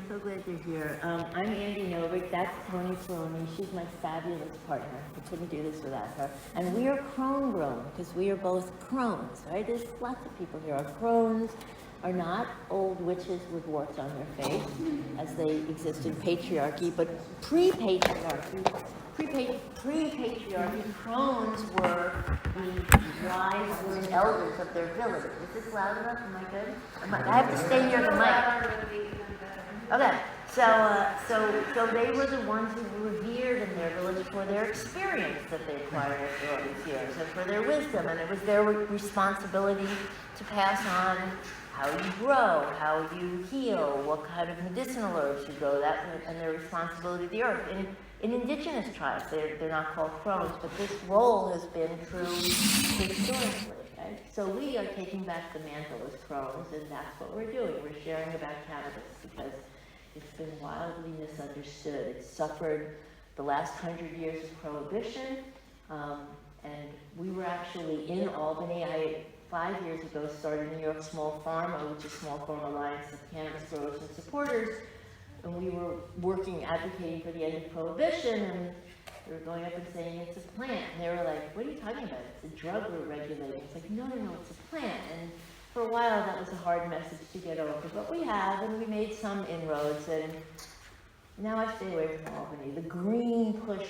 so glad you're here. I'm Andi Novick, that's Tony Crone. She's my fabulous partner. I couldn't do this without her. And we are Crone grown, because we are both Crones, right? There's lots of people here. Our Crones are not old witches with warts on their face, as they exist in patriarchy, but pre-patriarchy, Crones were the wise and elders of their village. Is this loud enough? Am I good? I have to stay near the mic. Okay, so they were the ones who were revered in their village for their experience that they acquired after all these years, and for their wisdom, and it was their responsibility to pass on how you grow, how you heal, what kind of medicinal herbs you grow, that, and their responsibility to the earth. In indigenous tribes, they're not called Crones, but this role has been true historically. Right? So we are taking back the mantle as Crones, and that's what we're doing. We're sharing about cannabis because it's been wildly misunderstood. It's suffered the last 100 years of prohibition, and we were actually in Albany. I 5 years ago started New York Small Farma, which is Small Farm Alliance of Cannabis Growers and Supporters, and we were working, advocating for the end of prohibition, and we were going up and saying it's a plant, and they were like, what are you talking about? It's a drug we're regulating. It's like, no, it's a plant. And for a while that was a hard message to get over, but we have, and we made some inroads, and now I stay away from Albany. The green push,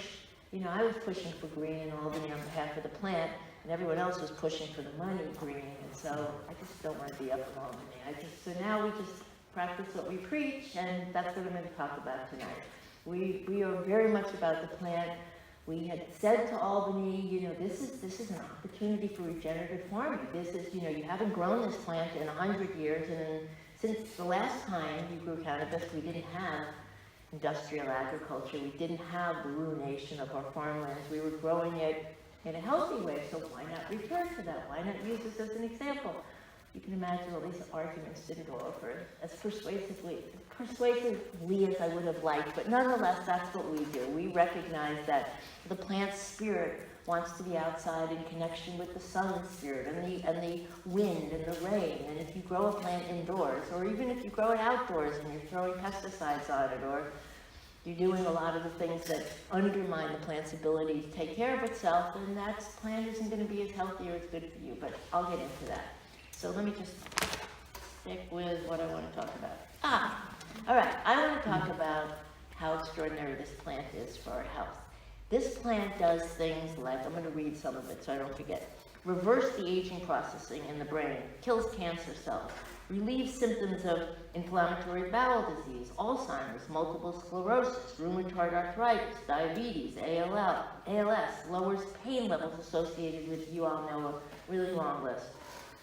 I was pushing for green in Albany on behalf of the plant, and everyone else was pushing for the money green, and so I just don't want to be up in Albany. So now we just practice what we preach, and that's what I'm going to talk about tonight. We are very much about the plant. We had said to Albany, this is an opportunity for regenerative farming. This is, you haven't grown this plant in 100 years, and since the last time you grew cannabis, we didn't have industrial agriculture. We didn't have the ruination of our farmlands. We were growing it in a healthy way, so why not return to that? Why not use this as an example? You can imagine all these arguments didn't go over as persuasively as I would have liked, but nonetheless, that's what we do. We recognize that the plant's spirit wants to be outside in connection with the sun's spirit and the wind and the rain. And if you grow a plant indoors, or even if you grow it outdoors and you're throwing pesticides on it, or you're doing a lot of the things that undermine the plant's ability to take care of itself, then that plant isn't going to be as healthy or as good for you. But I'll get into that. So let me just stick with what I want to talk about. All right, I want to talk about how extraordinary this plant is for our health. This plant does things like, I'm going to read some of it so I don't forget. Reverse the aging processing in the brain, kills cancer cells, relieves symptoms of inflammatory bowel disease, Alzheimer's, multiple sclerosis, rheumatoid arthritis, diabetes, ALS, lowers pain levels associated with, you all know, a really long list.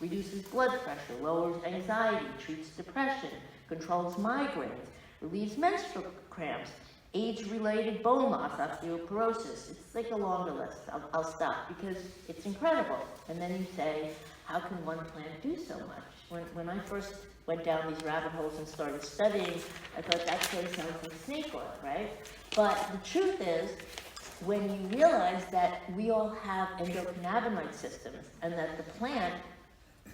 Reduces blood pressure, lowers anxiety, treats depression, controls migraines, relieves menstrual cramps, age-related bone loss, osteoporosis. It's like a longer list. I'll stop because it's incredible. And then you say, how can one plant do so much? When I first went down these rabbit holes and started studying, I thought that sort of sounds like snake oil, right? But the truth is, when you realize that we all have endocannabinoid systems and that the plant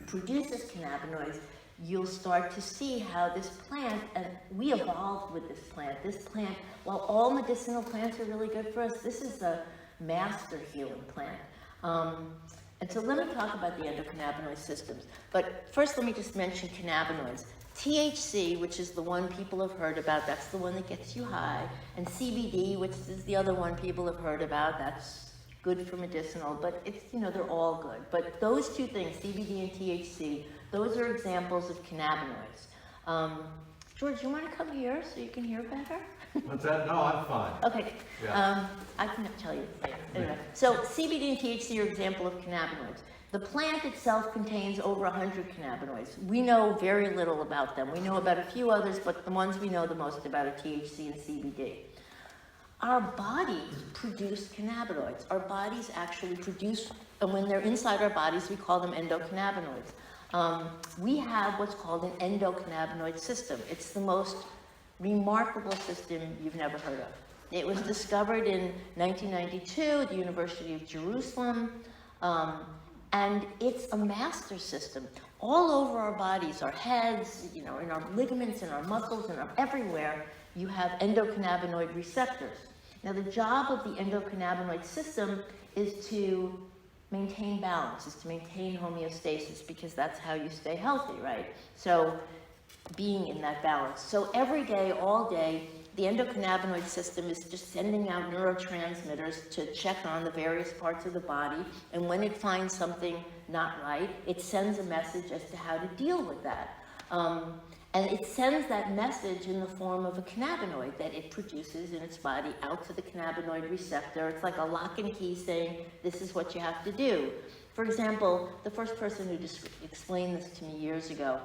produces cannabinoids, you'll start to see how this plant, and we evolved with this plant. This plant, while all medicinal plants are really good for us, this is a master healing plant. And so let me talk about the endocannabinoid systems. But first let me just mention cannabinoids. THC, which is the one people have heard about, that's the one that gets you high, and CBD, which is the other one people have heard about, that's good for medicinal, but it's, they're all good. But those two things, CBD and THC, those are examples of cannabinoids. George, you want to come here so you can hear better? What's that? No, I'm fine. Okay. Yeah. I can tell you later. Anyway, so CBD and THC are example of cannabinoids. The plant itself contains over 100 cannabinoids. We know very little about them. We know about a few others, but the ones we know the most about are THC and CBD. Our bodies produce cannabinoids. Our bodies actually produce, and when they're inside our bodies, we call them endocannabinoids. We have what's called an endocannabinoid system. It's the most remarkable system you've never heard of. It was discovered in 1992 at the University of Jerusalem, and it's a master system. all over our bodies, our heads, in our ligaments, in our muscles, and everywhere, you have endocannabinoid receptors. Now, the job of the endocannabinoid system is to maintain balance, is to maintain homeostasis, because that's how you stay healthy, right? So, being in that balance. So every day, all day, the endocannabinoid system is just sending out neurotransmitters to check on the various parts of the body, and when it finds something not right, it sends a message as to how to deal with that. And it sends that message in the form of a cannabinoid that it produces in its body out to the cannabinoid receptor. It's like a lock and key saying, this is what you have to do. For example, the first person who explained this to me years ago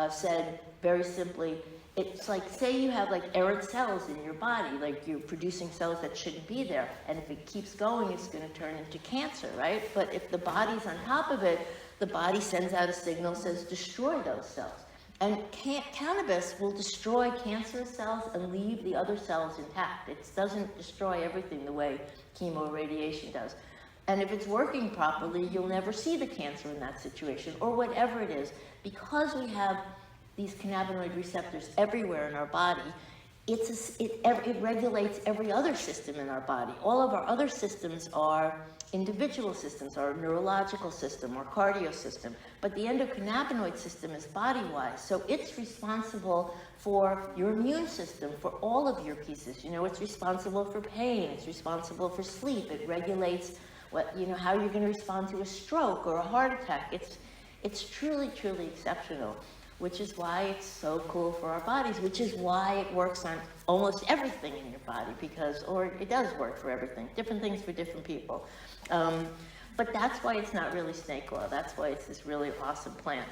said very simply, it's like, say you have like errant cells in your body, like you're producing cells that shouldn't be there, and if it keeps going, it's going to turn into cancer, right? But if the body's on top of it, the body sends out a signal, says destroy those cells. And cannabis will destroy cancerous cells and leave the other cells intact. It doesn't destroy everything the way chemoradiation does. And if it's working properly, you'll never see the cancer in that situation, or whatever it is. Because we have these cannabinoid receptors everywhere in our body, it regulates every other system in our body. All of our other systems are individual systems, our neurological system, our cardio system, but the endocannabinoid system is body-wise, so it's responsible for your immune system, for all of your pieces. It's responsible for pain, it's responsible for sleep, it regulates how you're going to respond to a stroke or a heart attack. It's truly, truly exceptional, which is why it's so cool for our bodies, which is why it works on almost everything in your body, or it does work for everything, different things for different people. But that's why it's not really snake oil. That's why it's this really awesome plant.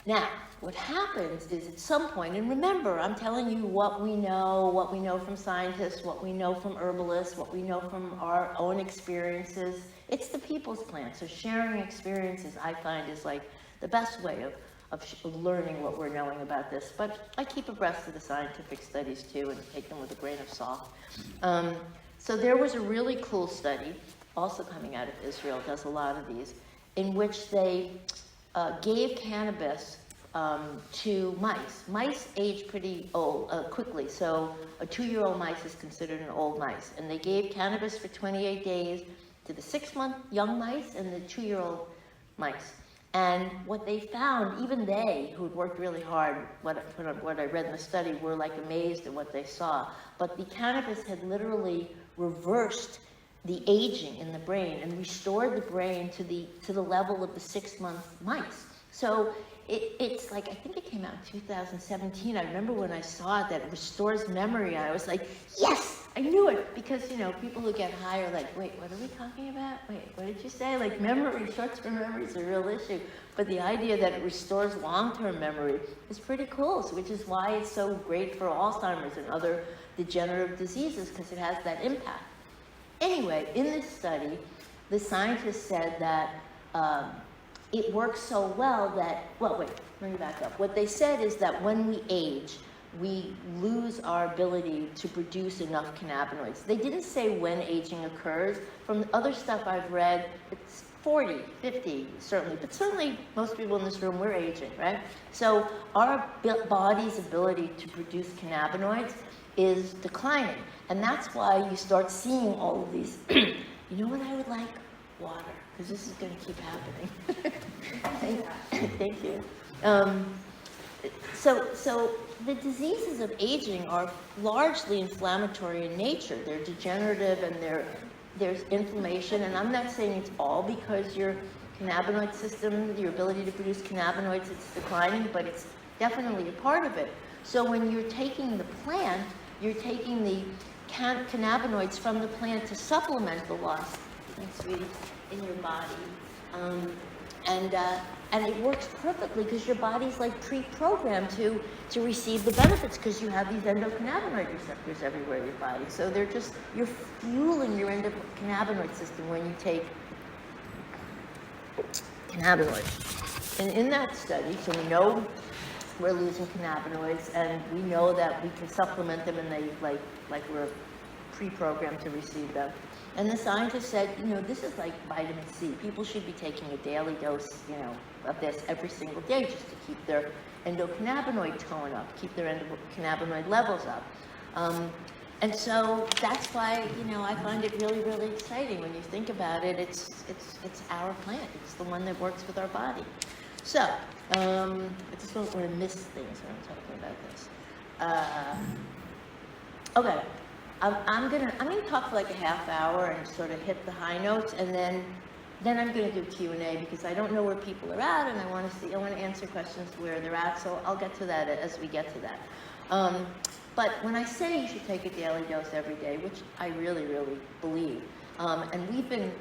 Now, what happens is at some point, and remember, I'm telling you what we know from scientists, what we know from herbalists, what we know from our own experiences. It's the people's plant. So sharing experiences, I find, is like the best way of learning what we're knowing about this. But I keep abreast of the scientific studies too and take them with a grain of salt. So there was a really cool study, also coming out of Israel, does a lot of these, in which they gave cannabis to mice. Mice age pretty old, quickly, so a 2-year-old mice is considered an old mice. And they gave cannabis for 28 days to the 6-month young mice and the 2-year-old mice. And what they found, even they, who had worked really hard, what I read in the study, were like amazed at what they saw. But the cannabis had literally reversed the aging in the brain and restored the brain to the level of the 6-month mice. So it's like, I think it came out in 2017. I remember when I saw it, that it restores memory. I was like, yes, I knew it. Because, people who get high are like, wait, what are we talking about? Wait, what did you say? Like memory, short-term memory is a real issue. But the idea that it restores long-term memory is pretty cool, which is why it's so great for Alzheimer's and other degenerative diseases, because it has that impact. Anyway, in this study, the scientists said that it works so well that, let me back up. What they said is that when we age, we lose our ability to produce enough cannabinoids. They didn't say when aging occurs. From other stuff I've read, it's 40, 50, certainly. But certainly, most people in this room, we're aging, right? So our body's ability to produce cannabinoids is declining. And that's why you start seeing all of these. You know what I would like? Water, because this is going to keep happening. Thank you. So the diseases of aging are largely inflammatory in nature. They're degenerative and there's inflammation. And I'm not saying it's all because your cannabinoid system, your ability to produce cannabinoids, it's declining, but it's definitely a part of it. So when you're taking the plant, you're taking the cannabinoids from the plant to supplement the loss, sweetie, in your body. And it works perfectly because your body's like pre-programmed to receive the benefits because you have these endocannabinoid receptors everywhere in your body. So you're fueling your endocannabinoid system when you take cannabinoids. And in that study, so we know we're losing cannabinoids, and we know that we can supplement them, and they like we're pre-programmed to receive them. And the scientists said, this is like vitamin C. People should be taking a daily dose, of this every single day just to keep their endocannabinoid tone up, keep their endocannabinoid levels up. And so that's why, I find it really, really exciting. When you think about it, it's our plant. It's the one that works with our body. So, I just don't want to miss things when I'm talking about this. Okay, I'm gonna talk for like a half hour and sort of hit the high notes, and then I'm gonna do Q&A because I don't know where people are at, and I want to answer questions where they're at. So I'll get to that as we get to that. But when I say you should take a daily dose every day, which I really, really believe, and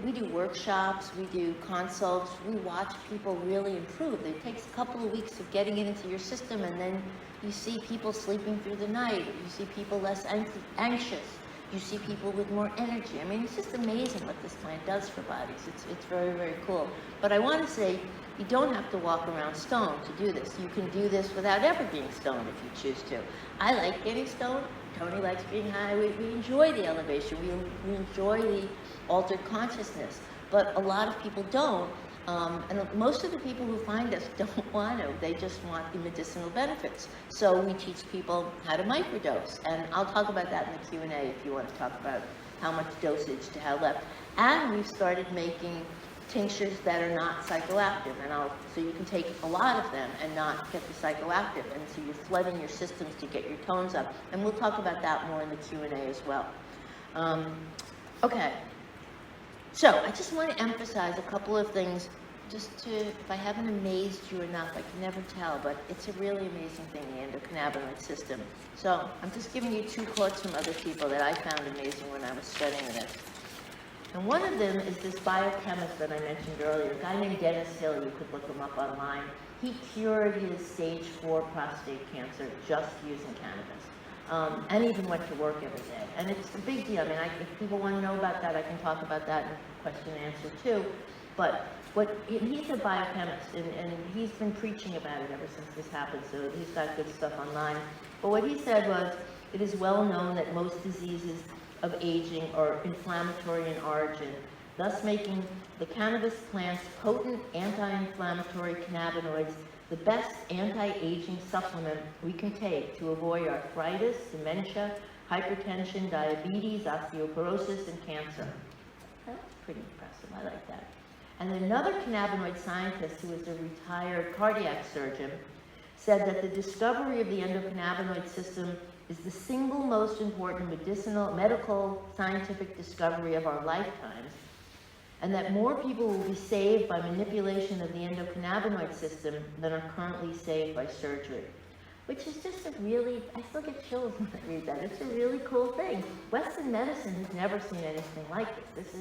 we do workshops, we do consults, we watch people really improve. It takes a couple of weeks of getting it into your system, and then you see people sleeping through the night, you see people less anxious, you see people with more energy. I mean, it's just amazing what this plant does for bodies. It's very, very cool. But I want to say, you don't have to walk around stoned to do this. You can do this without ever being stoned if you choose to. I like getting stoned. Tony likes being high. We enjoy the elevation. We enjoy the altered consciousness. But a lot of people don't. And most of the people who find us don't want to. They just want the medicinal benefits. So we teach people how to microdose. And I'll talk about that in the Q&A if you want to talk about how much dosage to have left. And we've started making tinctures that are not psychoactive, so you can take a lot of them and not get the psychoactive, and so you're flooding your systems to get your tones up, and we'll talk about that more in the Q&A as well. Okay, so I just want to emphasize a couple of things, if I haven't amazed you enough, I can never tell, but it's a really amazing thing, the endocannabinoid system. So I'm just giving you 2 quotes from other people that I found amazing when I was studying this. And one of them is this biochemist that I mentioned earlier, a guy named Dennis Hill. You could look him up online. He cured his stage 4 prostate cancer just using cannabis, and even went to work every day. And it's a big deal. I mean, if people want to know about that, I can talk about that in question and answer too. But he's a biochemist, and he's been preaching about it ever since this happened, so he's got good stuff online. But what he said was, it is well known that most diseases of aging are inflammatory in origin, thus making the cannabis plant's potent anti-inflammatory cannabinoids the best anti-aging supplement we can take to avoid arthritis, dementia, hypertension, diabetes, osteoporosis, and cancer. That's pretty impressive. I like that. And another cannabinoid scientist, who is a retired cardiac surgeon, said that the discovery of the endocannabinoid system is the single most important medical, scientific discovery of our lifetimes, and that more people will be saved by manipulation of the endocannabinoid system than are currently saved by surgery. Which is just I still get chills when I read that. It's a really cool thing. Western medicine has never seen anything like this.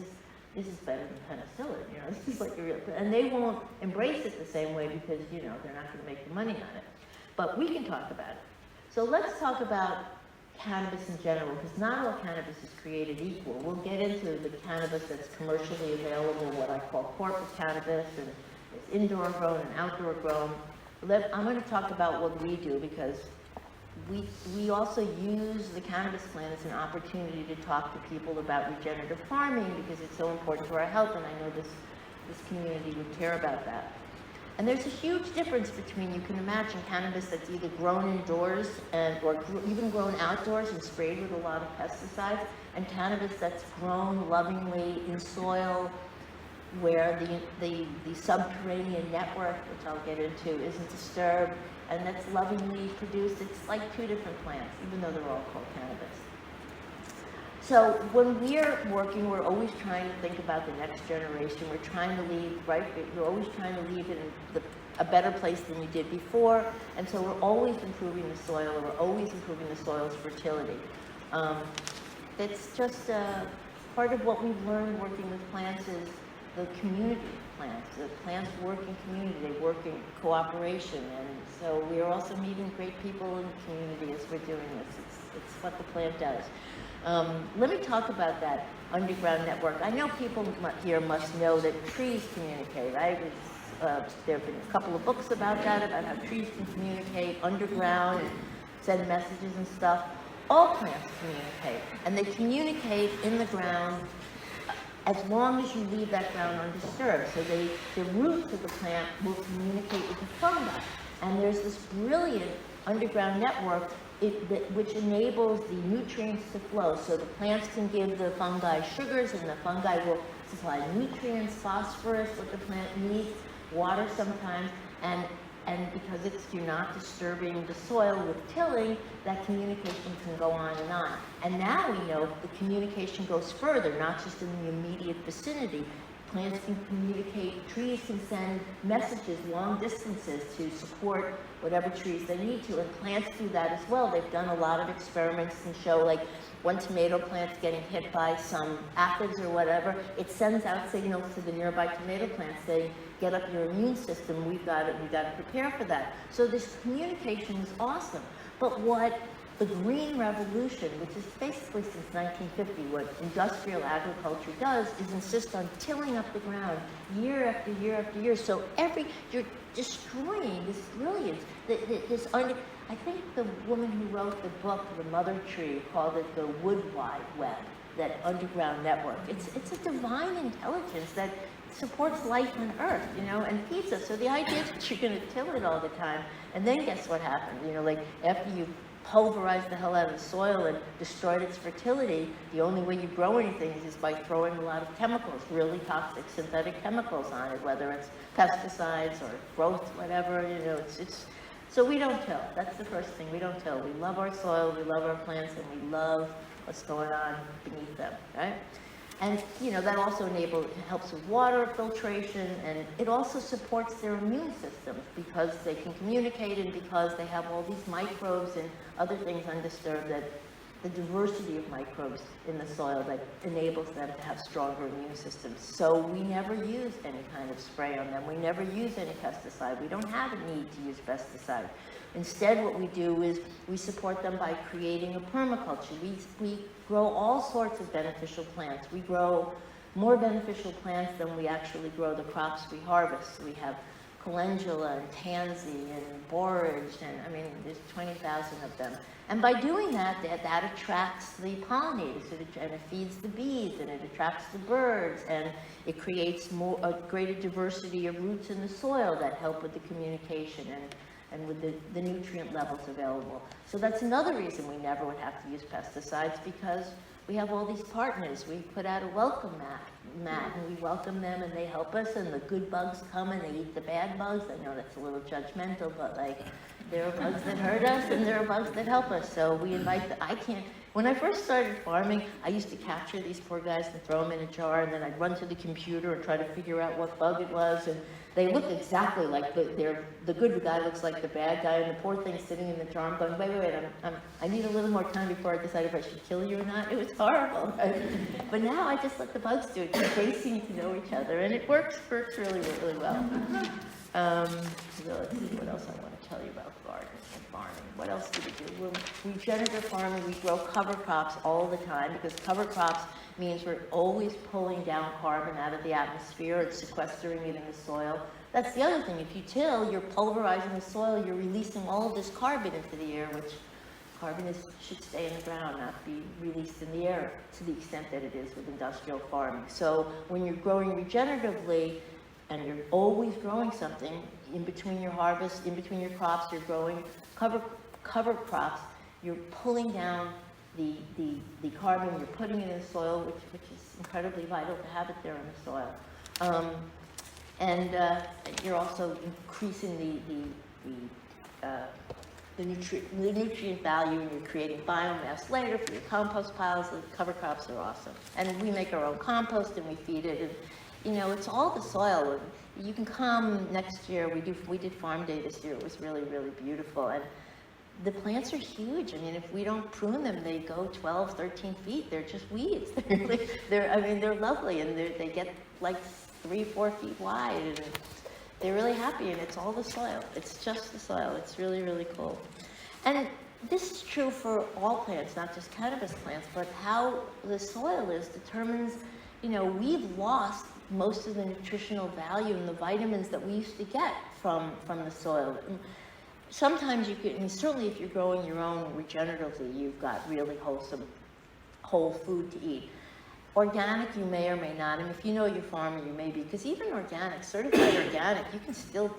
This is better than penicillin, this is like a real, and they won't embrace it the same way because, they're not going to make the money on it. But we can talk about it. So let's talk about cannabis in general, because not all cannabis is created equal. We'll get into the cannabis that's commercially available, what I call corporate cannabis, and it's indoor grown and outdoor grown. I'm going to talk about what we do, because we also use the cannabis plant as an opportunity to talk to people about regenerative farming, because it's so important to our health, and I know this community would care about that. And there's a huge difference between, you can imagine, cannabis that's either grown indoors or even grown outdoors and sprayed with a lot of pesticides, and cannabis that's grown lovingly in soil where the subterranean network, which I'll get into, isn't disturbed, and that's lovingly produced. It's like 2 different plants, even though they're all called cannabis. So when we're working, we're always trying to think about the next generation. We're trying to leave, right? We're always trying to leave it in a better place than we did before. And so we're always improving the soil, and we're always improving the soil's fertility. It's just part of what we've learned working with plants is the community of plants. The plants work in community, they work in cooperation. And so we're also meeting great people in the community as we're doing this. It's what the plant does. Let me talk about that underground network. I know people here must know that trees communicate, right? There have been a couple of books about that, about how trees can communicate underground and send messages and stuff. all plants communicate, and they communicate in the ground as long as you leave that ground undisturbed. So the roots of the plant will communicate with the fungi. And there's this brilliant underground network which enables the nutrients to flow. So the plants can give the fungi sugars, and the fungi will supply nutrients, phosphorus, what the plant needs, water sometimes, and because you're not disturbing the soil with tilling, that communication can go on. And now we know the communication goes further, not just in the immediate vicinity. Plants can communicate, trees can send messages long distances to support whatever trees they need to, and plants do that as well. They've done a lot of experiments and show, like, one tomato plant's getting hit by some aphids or whatever, it sends out signals to the nearby tomato plant saying, get up your immune system, we've got to prepare for that. So this communication is awesome. But what the Green Revolution, which is basically since 1950, what industrial agriculture does is insist on tilling up the ground year after year after year. So you're destroying this brilliance, I think the woman who wrote the book, The Mother Tree, called it the Wood Wide Web, that underground network. It's a divine intelligence that supports life on Earth, and feeds us. So the idea that you're going to till it all the time, and then guess what happens? Like after you pulverized the hell out of the soil and destroyed its fertility, the only way you grow anything is by throwing a lot of chemicals, really toxic synthetic chemicals on it, whether it's pesticides or growth, whatever, so we don't till. That's the first thing, we don't till. We love our soil, we love our plants, and we love what's going on beneath them, right? And, that also helps with water filtration, and it also supports their immune systems because they can communicate and because they have all these microbes and other things undisturbed, that the diversity of microbes in the soil that enables them to have stronger immune systems. So we never use any kind of spray on them. We never use any pesticide. We don't have a need to use pesticide. Instead, what we do is we support them by creating a permaculture. We grow all sorts of beneficial plants. We grow more beneficial plants than we actually grow the crops we harvest. We have calendula and tansy and borage, and there's 20,000 of them. And by doing that attracts the pollinators, and it feeds the bees, and it attracts the birds, and it creates a greater diversity of roots in the soil that help with the communication and with the nutrient levels available. So that's another reason we never would have to use pesticides, because we have all these partners. We put out a welcome mat, and we welcome them, and they help us, and the good bugs come and they eat the bad bugs. I know that's a little judgmental, but there are bugs that hurt us and there are bugs that help us. So we invite when I first started farming, I used to capture these poor guys and throw them in a jar, and then I'd run to the computer and try to figure out what bug it was, and they look exactly like the good guy looks like the bad guy, and the poor thing's sitting in the jar. I'm going, wait, I need a little more time before I decide if I should kill you or not. It was horrible. But now I just let the bugs do it, because they seem to know each other, and it works really, really well. So let's see what else I want to tell you about gardening and farming. What else do we do? We're regenerative farming. We grow cover crops all the time, because cover crops means we're always pulling down carbon out of the atmosphere and sequestering it in the soil. That's the other thing. If you till, you're pulverizing the soil, you're releasing all of this carbon into the air, which carbon should stay in the ground, not be released in the air to the extent that it is with industrial farming. So when you're growing regeneratively, and you're always growing something in between your harvest, in between your crops, you're growing cover crops, you're pulling down the carbon, you're putting it in the soil, which is incredibly vital to have it there in the soil. And you're also increasing the nutrient value, and you're creating biomass later for your compost piles. The cover crops are awesome. And we make our own compost, and we feed it. And, it's all the soil. You can come next year. We did farm day this year. It was really, really beautiful. And the plants are huge. If we don't prune them, they go 12, 13 feet. They're just weeds. They're lovely, and they get like 3, 4 feet wide, and they're really happy. And it's all the soil. It's just the soil. It's really, really cool. And this is true for all plants, not just cannabis plants, but how the soil is determines. We've lost most of the nutritional value and the vitamins that we used to get from the soil. sometimes you can, I mean, certainly if you're growing your own regeneratively, you've got really wholesome, whole food to eat. Organic, you may or may not, and if you know your farmer, you may be, because even organic, certified organic, you can still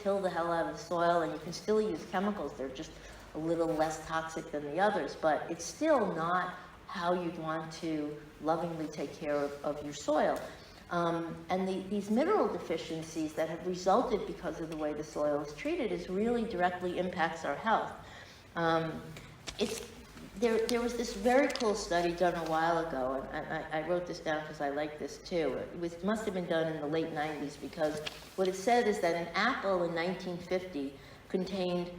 till the hell out of the soil, and you can still use chemicals. They're just a little less toxic than the others, but it's still not how you'd want to lovingly take care of your soil. And these mineral deficiencies that have resulted because of the way the soil is treated is really directly impacts our health. There was this very cool study done a while ago, and I wrote this down because I like this too. It must have been done in the late 90s, because what it said is that an apple in 1950 contained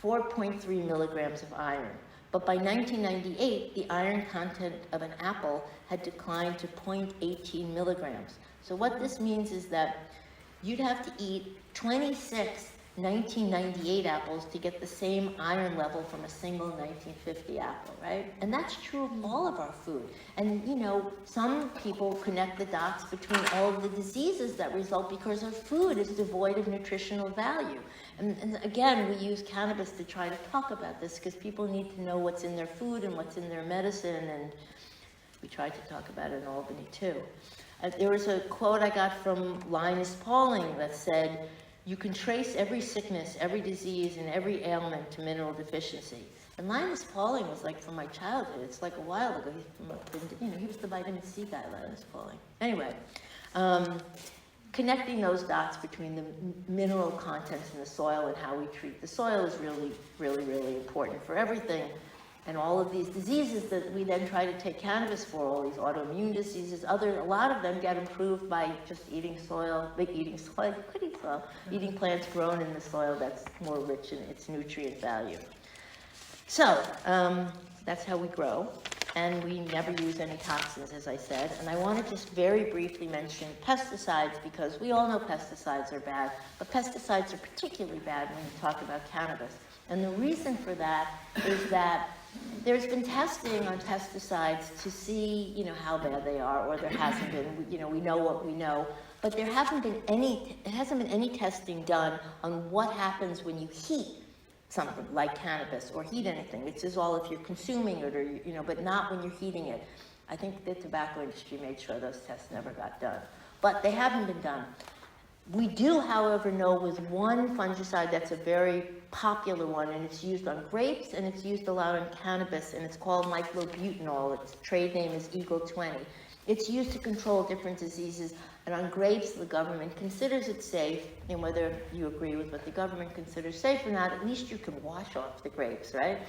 4.3 milligrams of iron. But by 1998, the iron content of an apple had declined to 0.18 milligrams. So what this means is that you'd have to eat 26 1998 apples to get the same iron level from a single 1950 apple, right? And that's true of all of our food. And you know, some people connect the dots between all of the diseases that result because our food is devoid of nutritional value. And again, we use cannabis to try to talk about this because people need to know what's in their food and what's in their medicine, and we tried to talk about it in Albany too. There was a quote I got from Linus Pauling that said, "You can trace every sickness, every disease, and every ailment to mineral deficiency." And Linus Pauling was like from my childhood. It's like a while ago. He was the vitamin C guy, Linus Pauling. Anyway, connecting those dots between the mineral contents in the soil and how we treat the soil is really, really, really important for everything. And all of these diseases that we then try to take cannabis for, all these autoimmune diseases, a lot of them get improved by just eating plants grown in the soil that's more rich in its nutrient value. So, that's how we grow, and we never use any toxins, as I said. And I want to just very briefly mention pesticides, because we all know pesticides are bad, but pesticides are particularly bad when you talk about cannabis. And the reason for that is that there's been testing on pesticides to see, how bad they are, or there hasn't been. We know what we know, but there hasn't been any testing done on what happens when you heat something like cannabis or heat anything. It's just all if you're consuming it, or but not when you're heating it. I think the tobacco industry made sure those tests never got done, but they haven't been done. We do, however, know with one fungicide that's a very popular one, and it's used on grapes, and it's used a lot on cannabis, and it's called myclobutanol. Its trade name is Eagle 20. It's used to control different diseases, and on grapes, the government considers it safe, and whether you agree with what the government considers safe or not, at least you can wash off the grapes, right?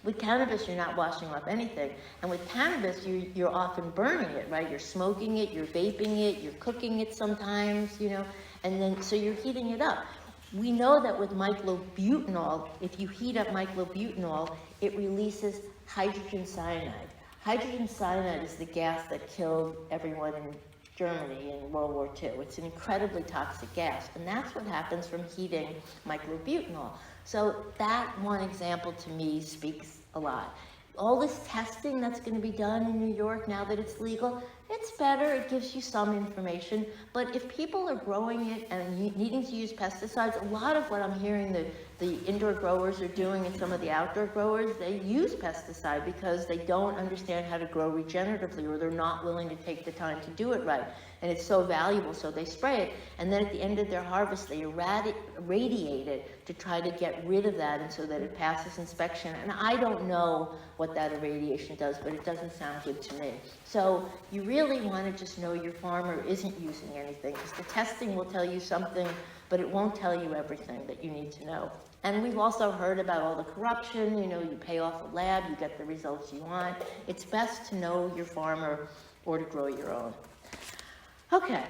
With cannabis, you're not washing off anything. And with cannabis, you're often burning it, right? You're smoking it, you're vaping it, you're cooking it sometimes, and then, so you're heating it up. We know that with myclobutanol, if you heat up myclobutanol, it releases hydrogen cyanide. Hydrogen cyanide is the gas that killed everyone in Germany in World War II. It's an incredibly toxic gas, and that's what happens from heating myclobutanol. So that one example to me speaks a lot. All this testing that's going to be done in New York now that it's legal, it's better, it gives you some information, but if people are growing it and needing to use pesticides, a lot of what I'm hearing the indoor growers are doing and some of the outdoor growers, they use pesticide because they don't understand how to grow regeneratively, or they're not willing to take the time to do it right. And it's so valuable, so they spray it, and then at the end of their harvest, they irradiate it to try to get rid of that, and so that it passes inspection. And I don't know what that irradiation does, but it doesn't sound good to me. So you really want to just know your farmer isn't using anything, because the testing will tell you something, but it won't tell you everything that you need to know. And we've also heard about all the corruption, you pay off a lab, you get the results you want. It's best to know your farmer or to grow your own. Okay,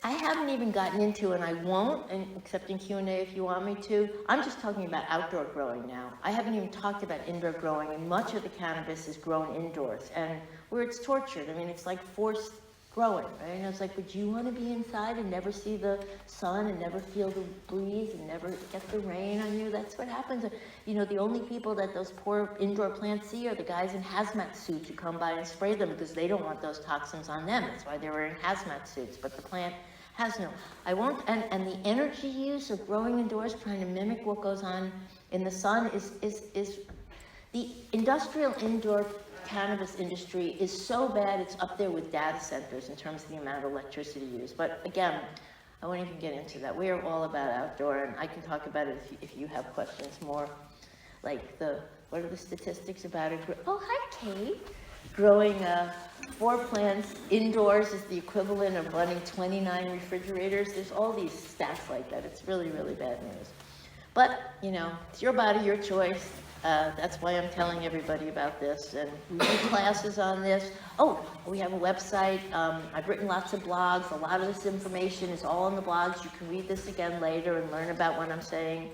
I haven't even gotten into, and I won't, except in Q&A if you want me to. I'm just talking about outdoor growing now. I haven't even talked about indoor growing, and much of the cannabis is grown indoors, and where it's tortured. I mean, it's like forced growing, right? And it's like, would you want to be inside and never see the sun and never feel the breeze and never get the rain on you? That's what happens. The only people that those poor indoor plants see are the guys in hazmat suits who come by and spray them because they don't want those toxins on them. That's why they're wearing hazmat suits. But the plant Has no, I won't, and the energy use of growing indoors, trying to mimic what goes on in the sun is the industrial indoor cannabis industry is so bad, it's up there with data centers in terms of the amount of electricity used. But again, I won't even get into that. We are all about outdoor, and I can talk about it if you have questions more, like what are the statistics about it? Oh, hi, Kate. Growing 4 plants indoors is the equivalent of running 29 refrigerators. There's all these stats like that. It's really, really bad news. But, you know, it's your body, your choice. That's why I'm telling everybody about this. And we do classes on this. Oh, we have a website. I've written lots of blogs. A lot of this information is all in the blogs. You can read this again later and learn about what I'm saying.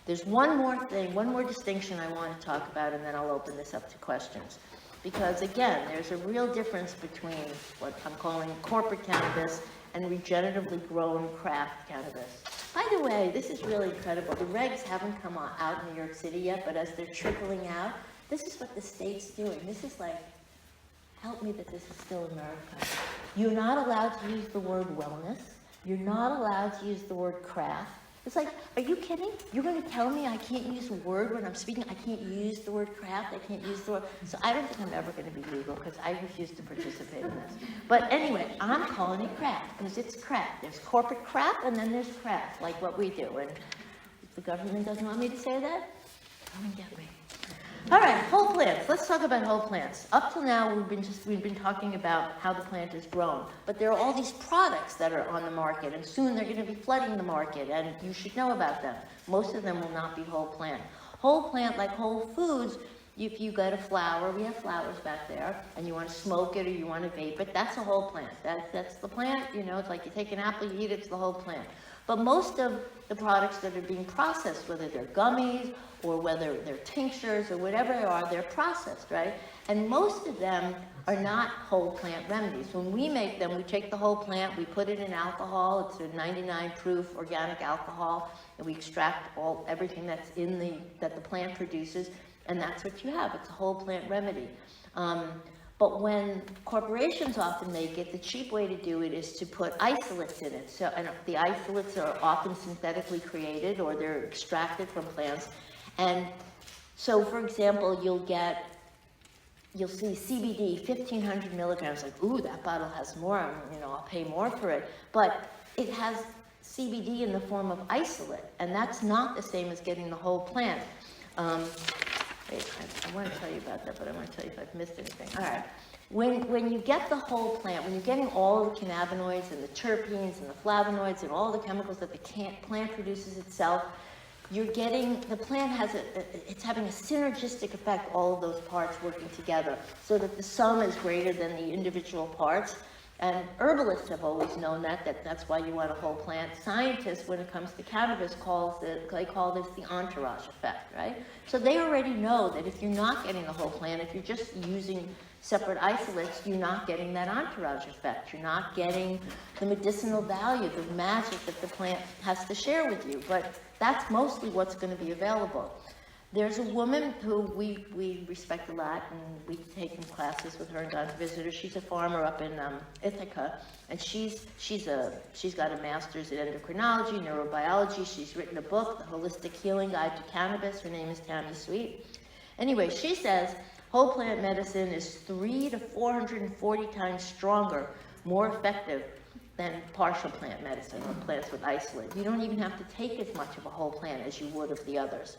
There's one more thing, one more distinction I want to talk about, and then I'll open this up to questions. Because again, there's a real difference between what I'm calling corporate cannabis and regeneratively grown craft cannabis. By the way, this is really incredible. The regs haven't come out in New York City yet, but as they're trickling out, this is what the state's doing. This is like, help me that this is still America. You're not allowed to use the word wellness. You're not allowed to use the word craft. It's like, are you kidding? You're going to tell me I can't use a word when I'm speaking? I can't use the word craft? I can't use the word... So I don't think I'm ever going to be legal because I refuse to participate in this. But anyway, I'm calling it craft because it's craft. There's corporate craft and then there's craft, like what we do. And if the government doesn't want me to say that, come and get me. All right, whole plants. Let's talk about whole plants. Up till now, we've been talking about how the plant is grown, but there are all these products that are on the market, and soon they're going to be flooding the market, and you should know about them. Most of them will not be whole plant. Whole plant, like Whole Foods, if you got a flower, we have flowers back there, and you want to smoke it or you want to vape it, that's a whole plant. That's the plant. You know, it's like you take an apple, you eat it, it's the whole plant. But most of the products that are being processed, whether they're gummies or whether they're tinctures or whatever they are, they're processed, right? And most of them are not whole plant remedies. When we make them, we take the whole plant, we put it in alcohol. It's a 99 proof organic alcohol, and we extract everything that's that the plant produces, and that's what you have. It's a whole plant remedy. But when corporations often make it, the cheap way to do it is to put isolates in it. So, and the isolates are often synthetically created or they're extracted from plants. And so, for example, you'll see CBD, 1,500 milligrams, like, ooh, that bottle has more, you know, I'll pay more for it. But it has CBD in the form of isolate, and that's not the same as getting the whole plant. I want to tell you about that, but I want to tell you if I've missed anything. All right. When you get the whole plant, when you're getting all the cannabinoids and the terpenes and the flavonoids and all the chemicals that the plant produces itself, you're getting, the plant has it's having a synergistic effect, all of those parts working together, so that the sum is greater than the individual parts. And herbalists have always known that's why you want a whole plant. Scientists, when it comes to cannabis, they call this the entourage effect, right? So they already know that if you're not getting the whole plant, if you're just using separate isolates, you're not getting that entourage effect. You're not getting the medicinal value, the magic that the plant has to share with you. But that's mostly what's going to be available. There's a woman who we respect a lot, and we've taken classes with her and gone to visit her. She's a farmer up in Ithaca, and she's got a master's in endocrinology, neurobiology. She's written a book, The Holistic Healing Guide to Cannabis. Her name is Tammy Sweet. Anyway, she says whole plant medicine is 300 to 440 times stronger, more effective than partial plant medicine or plants with isolate. You don't even have to take as much of a whole plant as you would of the others.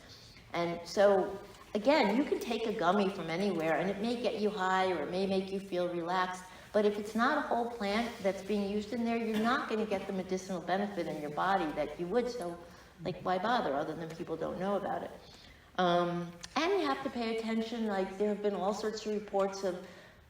And so, again, you can take a gummy from anywhere, and it may get you high or it may make you feel relaxed, but if it's not a whole plant that's being used in there, you're not going to get the medicinal benefit in your body that you would. So, like, why bother, other than people don't know about it? And you have to pay attention. Like, there have been all sorts of reports of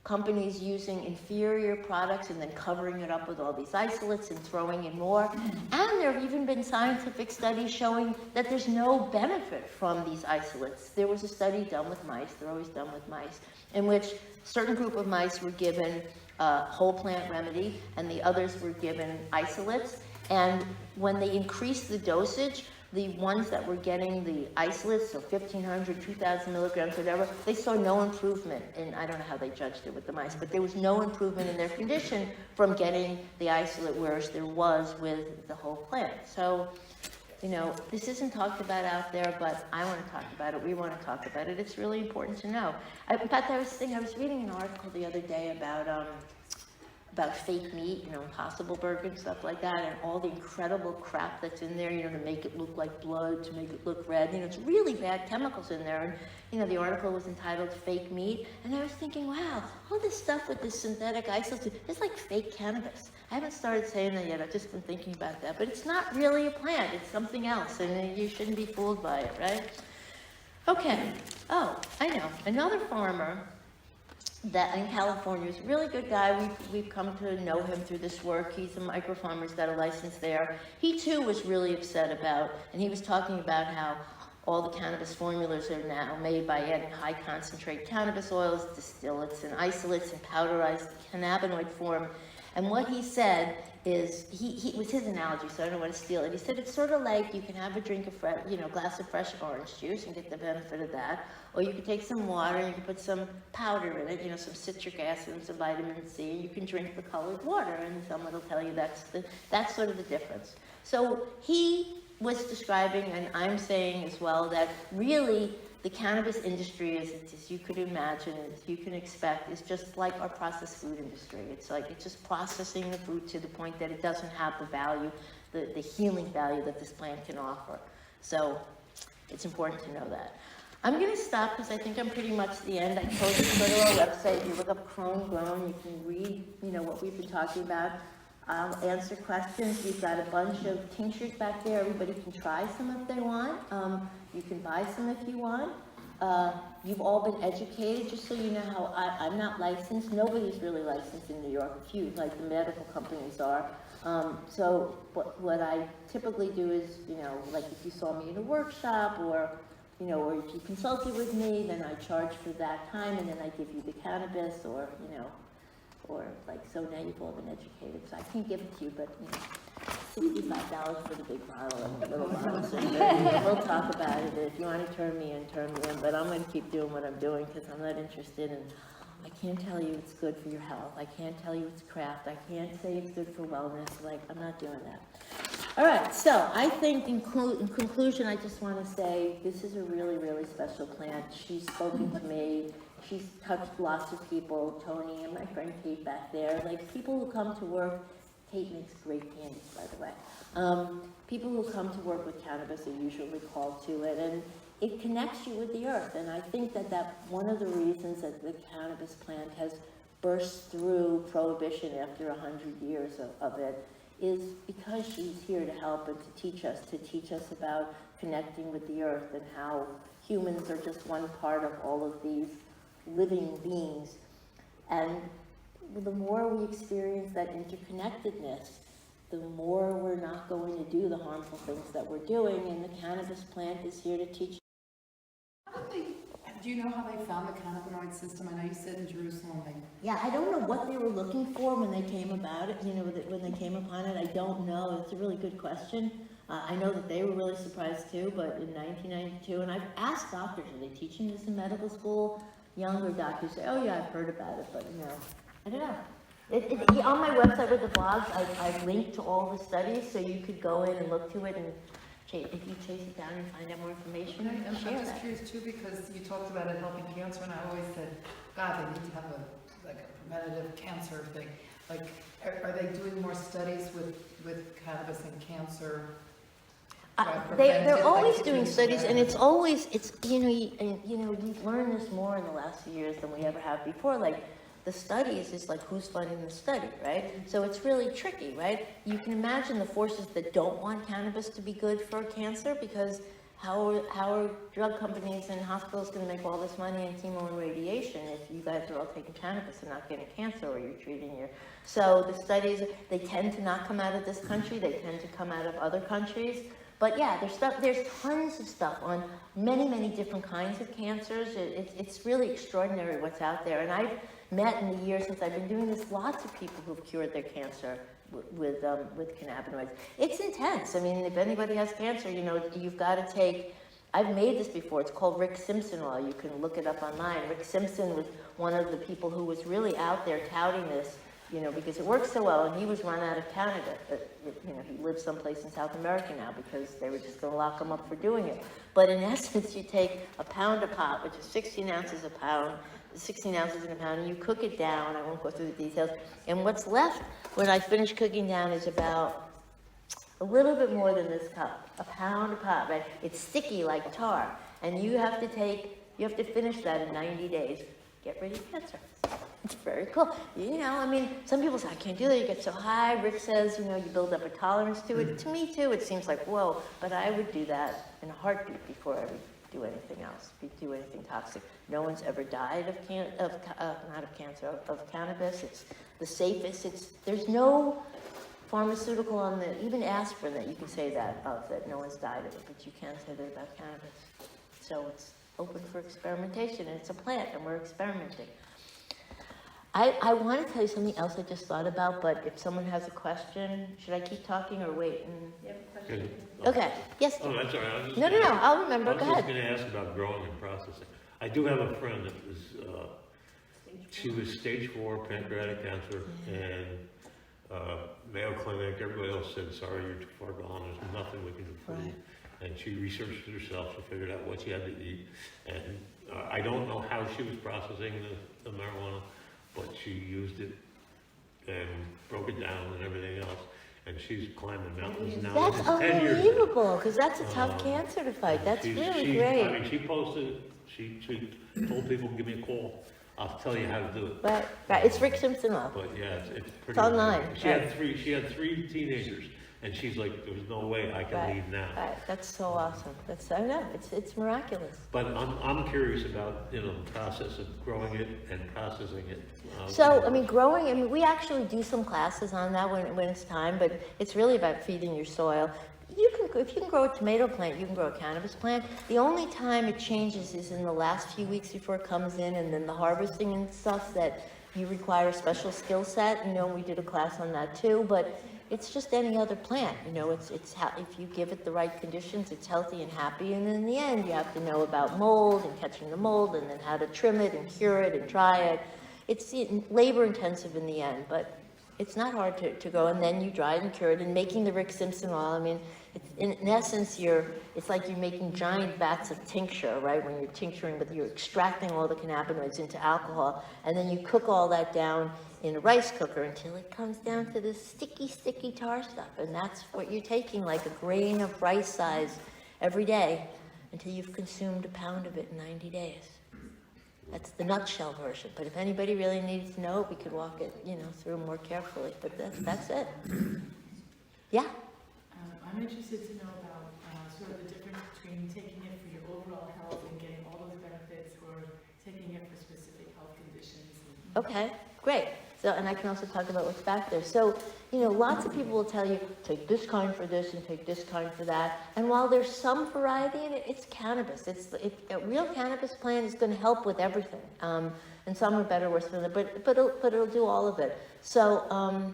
companies using inferior products and then covering it up with all these isolates and throwing in more. And there have even been scientific studies showing that there's no benefit from these isolates. There was a study done with mice, they're always done with mice, in which a certain group of mice were given a whole plant remedy and the others were given isolates. And when they increased the dosage, the ones that were getting the isolates, so 1,500, 2,000 milligrams, whatever, they saw no improvement, and I don't know how they judged it with the mice, but there was no improvement in their condition from getting the isolate, whereas there was with the whole plant. So, you know, this isn't talked about out there, but I want to talk about it. We want to talk about it. It's really important to know. In fact, I was reading an article the other day about fake meat, you know, Impossible Burger and stuff like that, and all the incredible crap that's in there, you know, to make it look like blood, to make it look red. You know, it's really bad chemicals in there. And, you know, the article was entitled Fake Meat. And I was thinking, wow, all this stuff with this synthetic isolate, it's like fake cannabis. I haven't started saying that yet. I've just been thinking about that. But it's not really a plant. It's something else. And you shouldn't be fooled by it, right? Okay. Oh, I know. Another farmer that in California is a really good guy. We've come to know him through this work. He's a micro farmer, he's got a license there. He too was really upset about, and he was talking about how all the cannabis formulas are now made by adding high concentrate cannabis oils, distillates and isolates in powderized cannabinoid form. And what he said is, it was his analogy, so I don't want to steal it. He said it's sort of like you can have a drink of glass of fresh orange juice and get the benefit of that, or you could take some water and you can put some powder in it, you know, some citric acid and some vitamin C, and you can drink the colored water, and someone will tell you that's sort of the difference. So he was describing, and I'm saying as well, that really the cannabis industry is, as you could imagine, as you can expect, is just like our processed food industry. It's just processing the food to the point that it doesn't have the value, the healing value that this plant can offer. So it's important to know that. I'm going to stop because I think I'm pretty much at the end. I told you to go to our website. If you look up Crone, you can read, you know, what we've been talking about. I'll answer questions. We've got a bunch of tinctures back there. Everybody can try some if they want. You can buy some if you want. You've all been educated, just so you know how I'm not licensed. Nobody's really licensed in New York. A few, like the medical companies are. So what I typically do is, you know, like if you saw me in a workshop or, you know, or if you consulted with me, then I charge for that time, and then I give you the cannabis, or, you know, or like, so now you've all been educated. So I can't give it to you, but, you know, $65 for the big bottle and the little bottle. So we'll talk about it. If you want to turn me in, but I'm going to keep doing what I'm doing because I'm not interested in, I can't tell you it's good for your health. I can't tell you it's craft. I can't say it's good for wellness. Like, I'm not doing that. All right, so I think in conclusion, I just want to say this is a really, really special plant. She's spoken to me. She's touched lots of people, Tony and my friend Kate back there. Like, people who come to work, Kate makes great candies, by the way. People who come to work with cannabis are usually called to it, and it connects you with the earth. And I think that one of the reasons that the cannabis plant has burst through prohibition after 100 years of it is because she's here to help and to teach us about connecting with the earth and how humans are just one part of all of these living beings. And the more we experience that interconnectedness, the more we're not going to do the harmful things that we're doing, and the cannabis plant is here to teach. Do you know how they found the cannabinoid system? I know you said in Jerusalem. Yeah, I don't know what they were looking for when they came about it, you know, when they came upon it. I don't know. It's a really good question. I know that they were really surprised too, but in 1992, and I've asked doctors, are they teaching this in medical school? Younger doctors say, oh yeah, I've heard about it, but you know, I don't know. On my website with the blogs, I've linked to all the studies, so you could go in and look to it, and if you chase it down and find out more information, I'm share just that. curious too, because you talked about it helping cancer, and I always said, God, they need to have a preventative cancer thing. Like, are they doing more studies with cannabis and cancer? They're always doing studies, and it's we've learned this more in the last few years than we ever have before. Like, the studies is like, who's funding the study, right? So it's really tricky, right? You can imagine the forces that don't want cannabis to be good for cancer, because how are drug companies and hospitals going to make all this money in chemo and radiation if you guys are all taking cannabis and not getting cancer, or you're treating your... So the studies, they tend to not come out of this country, they tend to come out of other countries. But yeah, there's tons of stuff on many, many different kinds of cancers. It's really extraordinary what's out there. And I've met in the years since I've been doing this lots of people who've cured their cancer with cannabinoids. It's intense. I mean, if anybody has cancer, you know, you've got to take. I've made this before. It's called Rick Simpson oil. You can look it up online. Rick Simpson was one of the people who was really out there touting this, you know, because it works so well, and he was run out of Canada. You know, he lives someplace in South America now because they were just going to lock him up for doing it. But in essence, you take a pound of pot, which is 16 ounces a pound, 16 ounces in a pound, and you cook it down. I won't go through the details. And what's left when I finish cooking down is about a little bit more than this cup, a pound of pot, right? It's sticky like tar, and you have to finish that in 90 days. Get rid of cancer. It's very cool. You know, I mean, some people say, I can't do that, you get so high. Rick says, you know, you build up a tolerance to it. To me, too, it seems like, whoa, but I would do that in a heartbeat before I would do anything else, do anything toxic. No one's ever died of cannabis. It's the safest. There's no pharmaceutical on even aspirin that you can say that no one's died of it, but you can't say that about cannabis. So it's open for experimentation, and it's a plant, and we're experimenting. I want to tell you something else I just thought about, but if someone has a question, should I keep talking or wait? You have a question? Okay, yes. Oh, that's all right. I was just No, I'll remember. I was Go just ahead. going to ask about growing and processing. I do have a friend that was, she was stage 4 pancreatic cancer, and Mayo Clinic, everybody else said, sorry, you're too far gone, there's nothing we can do for you. Right. And she researched it herself, she figured out what she had to eat. And I don't know how she was processing the marijuana, but she used it and broke it down and everything else. And she's climbing mountains now. That's This is 10 years ago. unbelievable, because that's a tough cancer to fight. That's really great. I mean, she posted, she told people, give me a call. I'll tell you how to do it. Right. It's Rick Simpson oil. But yeah, it's pretty. It's online. She had three teenagers, and she's like, "There's no way I can leave now." Right. That's so awesome. I know. It's miraculous. But I'm curious about the process of growing it and processing it. So, I mean, growing, we actually do some classes on that when it's time, but it's really about feeding your soil. If you can grow a tomato plant, you can grow a cannabis plant. The only time it changes is in the last few weeks before it comes in, and then the harvesting and stuff that you require a special skill set. We did a class on that too, but it's just any other plant. It's how, if you give it the right conditions, it's healthy and happy, and in the end, you have to know about mold and catching the mold, and then how to trim it and cure it and dry it. It's labor intensive in the end, but it's not hard to grow, and then you dry it and cure it, and making the Rick Simpson oil, I mean, in essence, it's like you're making giant vats of tincture, right? When you're tincturing, but you're extracting all the cannabinoids into alcohol, and then you cook all that down in a rice cooker until it comes down to this sticky tar stuff, and that's what you're taking, like a grain of rice size every day, until you've consumed a pound of it in 90 days. That's the nutshell version, but if anybody really needs to know it, we could walk it, through more carefully, but that's it. Yeah? I'm interested to know about sort of the difference between taking it for your overall health and getting all those benefits, or taking it for specific health conditions. Okay, great. So, and I can also talk about what's back there. So, lots of people will tell you, take this kind for this and take this kind for that. And while there's some variety in it, it's cannabis. A real cannabis plant is going to help with everything. And some are better, worse than others, but it'll do all of it. So,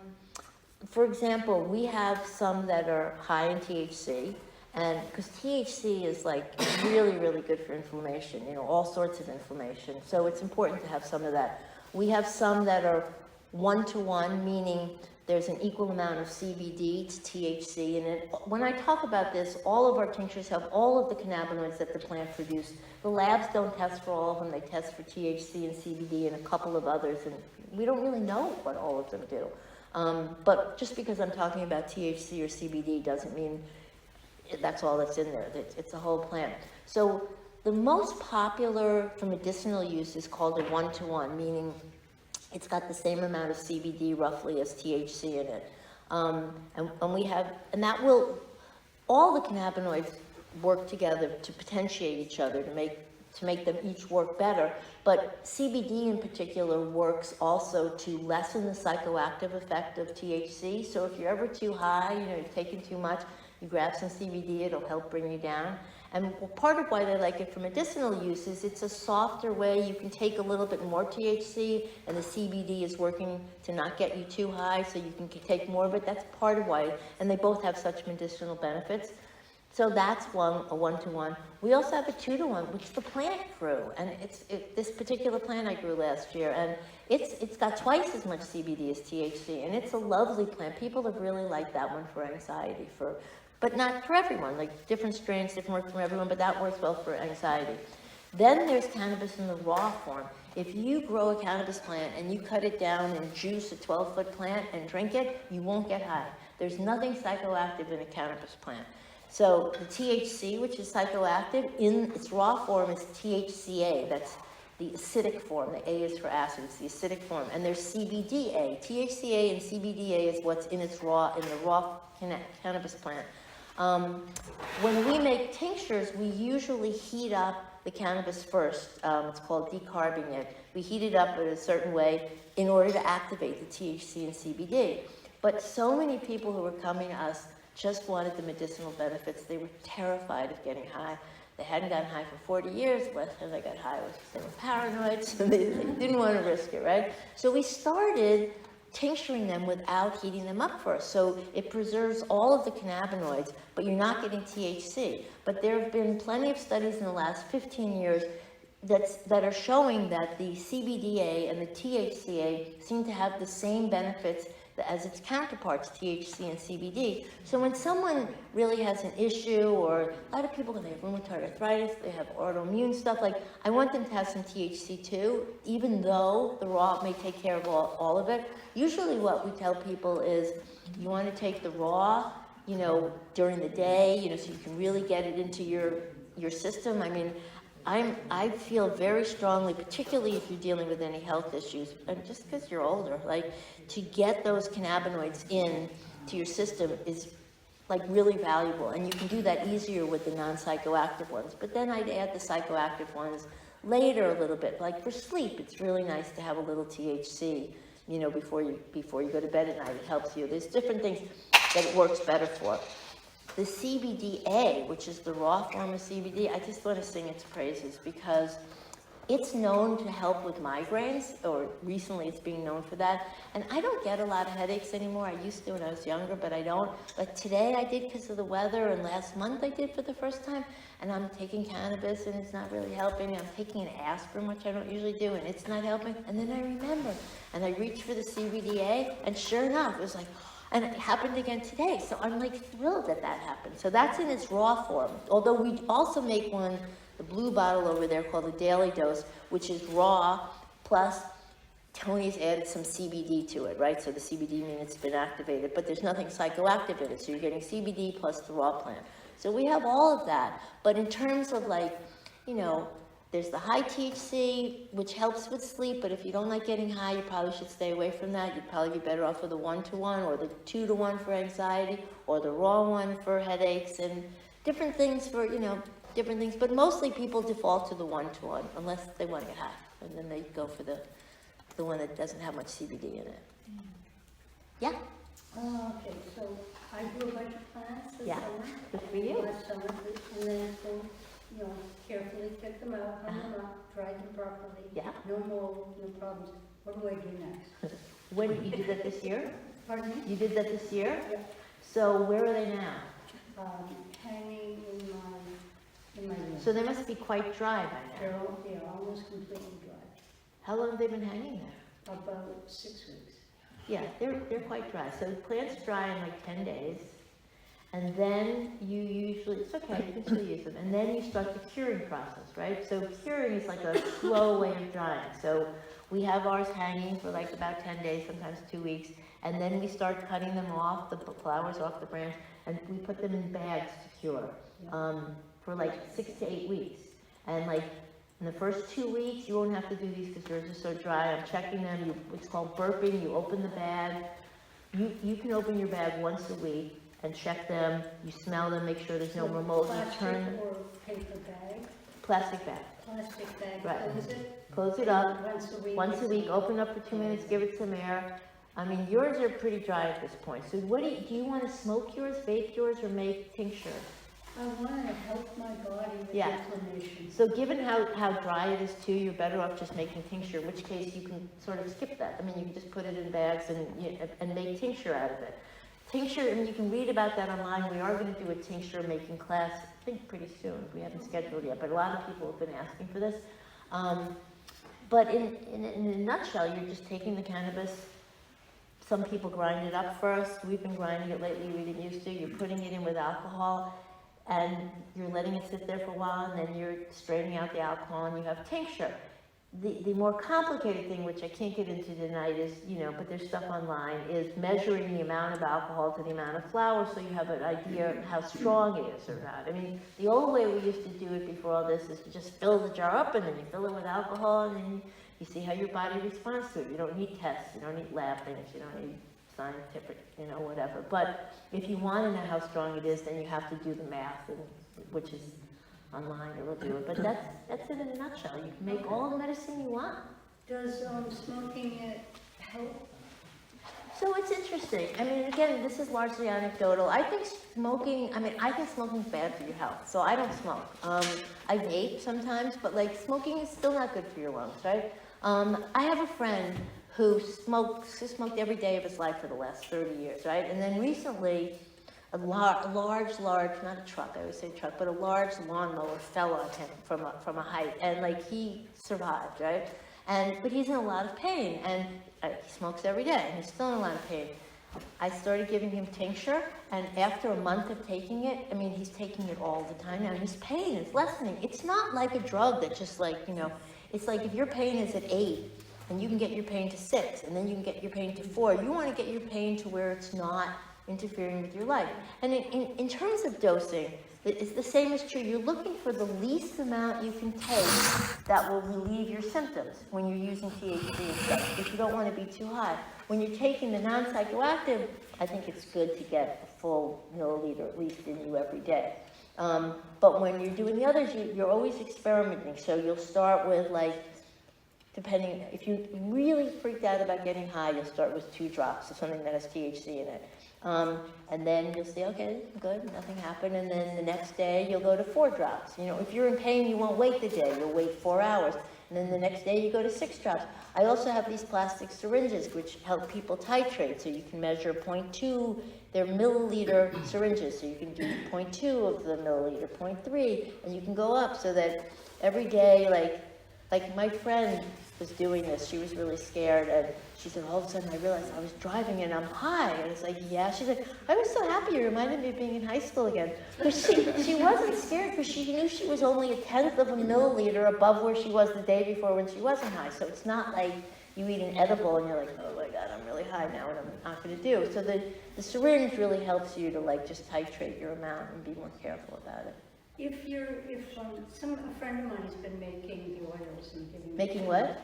for example, we have some that are high in THC, and because THC is like really, really good for inflammation, all sorts of inflammation. So it's important to have some of that. We have some that are 1-to-1, meaning there's an equal amount of CBD to THC in it. When I talk about this, all of our tinctures have all of the cannabinoids that the plant produced. The labs don't test for all of them. They test for THC and CBD and a couple of others, and we don't really know what all of them do. But just because I'm talking about THC or CBD doesn't mean that's all that's in there. It's a whole plant. So the most popular for medicinal use is called a 1-to-1, meaning it's got the same amount of CBD roughly as THC in it. And that will, all the cannabinoids work together to potentiate each other, to make them each work better. But CBD in particular works also to lessen the psychoactive effect of THC. So if you're ever too high, you're taking too much, you grab some CBD, it'll help bring you down. And part of why they like it for medicinal use is it's a softer way. You can take a little bit more THC, and the CBD is working to not get you too high, so you can take more of it. That's part of why, and they both have such medicinal benefits. So that's a 1-to-1. We also have a 2-to-1, which the plant grew, and this particular plant I grew last year, and it's got twice as much CBD as THC, and it's a lovely plant. People have really liked that one for anxiety, but not for everyone. Like different strains, different work for everyone, but that works well for anxiety. Then there's cannabis in the raw form. If you grow a cannabis plant and you cut it down and juice a 12-foot plant and drink it, you won't get high. There's nothing psychoactive in a cannabis plant. So the THC, which is psychoactive, in its raw form is THCA. That's the acidic form. The A is for acid. It's the acidic form. And there's CBDA. THCA and CBDA is what's in the raw cannabis plant. When we make tinctures, we usually heat up the cannabis first. It's called decarbing it. We heat it up in a certain way in order to activate the THC and CBD. But so many people who were coming to us just wanted the medicinal benefits. They were terrified of getting high. They hadn't gotten high for 40 years. Last time they got high was they were paranoid, so they didn't want to risk it, right? So we started tincturing them without heating them up first. So it preserves all of the cannabinoids, but you're not getting THC. But there have been plenty of studies in the last 15 years that are showing that the CBDA and the THCA seem to have the same benefits as its counterparts, THC and CBD. So when someone really has an issue, or a lot of people, when they have rheumatoid arthritis, they have autoimmune stuff, like I want them to have some THC too, even though the raw may take care of all of it. Usually what we tell people is you want to take the raw, during the day, so you can really get it into your system. I mean, I feel very strongly, particularly if you're dealing with any health issues, and just because you're older, like to get those cannabinoids in to your system is like really valuable, and you can do that easier with the non-psychoactive ones. But then I'd add the psychoactive ones later a little bit. Like for sleep, it's really nice to have a little THC, before you go to bed at night. It helps you. There's different things that it works better for. The CBDA, which is the raw form of CBD, I just want to sing its praises because it's known to help with migraines, or recently it's being known for that. And I don't get a lot of headaches anymore. I used to when I was younger, but I don't. But today I did because of the weather, and last month I did for the first time. And I'm taking cannabis and it's not really helping. I'm taking an aspirin, which I don't usually do, and it's not helping. And then I remember, and I reached for the CBDA, and sure enough, it was like, and it happened again today. So I'm like thrilled that happened. So that's in its raw form. Although we also make one, the blue bottle over there called the Daily Dose, which is raw, plus Tony's added some CBD to it, right? So the CBD means it's been activated, but there's nothing psychoactive in it. So you're getting CBD plus the raw plant. So we have all of that. But in terms of like, there's the high THC, which helps with sleep, but if you don't like getting high, you probably should stay away from that. You'd probably be better off with the 1-to-1 or the 2-to-1 for anxiety, or the raw one for headaches, and different things for, different things. But mostly people default to the 1-to-1 unless they want to get high, and then they go for the one that doesn't have much CBD in it. Yeah? Okay, so I grew a bunch of plants this Yeah. summer. Good for you. Last summer, and then carefully pick them out, hung them up, dried them properly. Yeah. No mold, no problems. What do I do next? When you did that this year? Pardon me? You did that this year? Yeah. So where are they now? Hanging in my room. So they must be quite dry by now. They're almost completely dry. How long have they been hanging there? About 6 weeks. Yeah, they're quite dry. So plants dry in like 10 days. And then you usually, it's okay, you can still use them. And then you start the curing process, right? So curing is like a slow way of drying. So we have ours hanging for like about 10 days, sometimes 2 weeks. And then we start cutting them off, the flowers off the branch, and we put them in bags to cure for like 6 to 8 weeks. And like in the first 2 weeks, you won't have to do these because yours are so dry. I'm checking them. It's called burping. You open the bag. You can open your bag once a week and check them. You smell them, make sure there's no more mold. You turn Plastic or paper bag? plastic bag. Plastic bag, Right. close it? Close it up. Once a week? Open up for 2 minutes, give it some air. I mean, yours are pretty dry at this point. So what do you want to smoke yours, vape yours, or make tincture? I want to help my body with Yeah. inflammation. So given how dry it is too, you're better off just making tincture, in which case you can sort of skip that. I mean, you can just put it in bags and make tincture out of it. Tincture, and you can read about that online. We are going to do a tincture making class, I think pretty soon. We haven't scheduled yet, but a lot of people have been asking for this. But in a nutshell, you're just taking the cannabis. Some people grind it up first. We've been grinding it lately. We didn't used to. You're putting it in with alcohol, and you're letting it sit there for a while, and then you're straining out the alcohol, and you have tincture. The more complicated thing, which I can't get into tonight, is, but there's stuff online, is measuring the amount of alcohol to the amount of flour so you have an idea of how strong it is or not. I mean, the old way we used to do it before all this is to just fill the jar up and then you fill it with alcohol and then you see how your body responds to it. You don't need tests, you don't need lab things, you don't need scientific, whatever. But if you want to know how strong it is, then you have to do the math, which is online, it will do it. But that's it in a nutshell. You can make all the medicine you want. Does smoking it help? So it's interesting. I mean, again, this is largely anecdotal. I think smoking's bad for your health, so I don't smoke. I vape sometimes, but smoking is still not good for your lungs, right? I have a friend who smoked every day of his life for the last 30 years, right? And then recently, a large, not a truck, I always say truck, but a large lawnmower fell on him from a height, and he survived, right? But he's in a lot of pain, and he smokes every day, and he's still in a lot of pain. I started giving him tincture, and after a month of taking it, I mean, he's taking it all the time now, and his pain is lessening. It's not like a drug that just it's like if your pain is at 8, and you can get your pain to 6, and then you can get your pain to 4, you want to get your pain to where it's not interfering with your life. And in terms of dosing, it's the same is true. You're looking for the least amount you can take that will relieve your symptoms when you're using THC and stuff, because you don't want to be too high. When you're taking the non-psychoactive, I think it's good to get a full milliliter at least in you every day. But when you're doing the others, you're always experimenting. So you'll start with depending, if you really freaked out about getting high, you'll start with 2 drops of something that has THC in it. And then you'll say, okay, good, nothing happened. And then the next day you'll go to 4 drops. If you're in pain, you won't wait the day, you'll wait 4 hours. And then the next day you go to 6 drops. I also have these plastic syringes which help people titrate. So you can measure 0.2, they're milliliter syringes. So you can do 0.2 of the milliliter, 0.3, and you can go up so that every day, like my friend was doing this, she was really scared, and she said, all of a sudden I realized I was driving and I'm high. And it's yeah. She's like, I was so happy, it reminded me of being in high school again. Because she wasn't scared, because she knew she was only 1/10 of a milliliter above where she was the day before when she wasn't high. So it's not like you eat an edible and you're like, oh my God, I'm really high now, and I'm not going to do. So the syringe really helps you to just titrate your amount and be more careful about it. A friend of mine has been making the oils and giving Making what?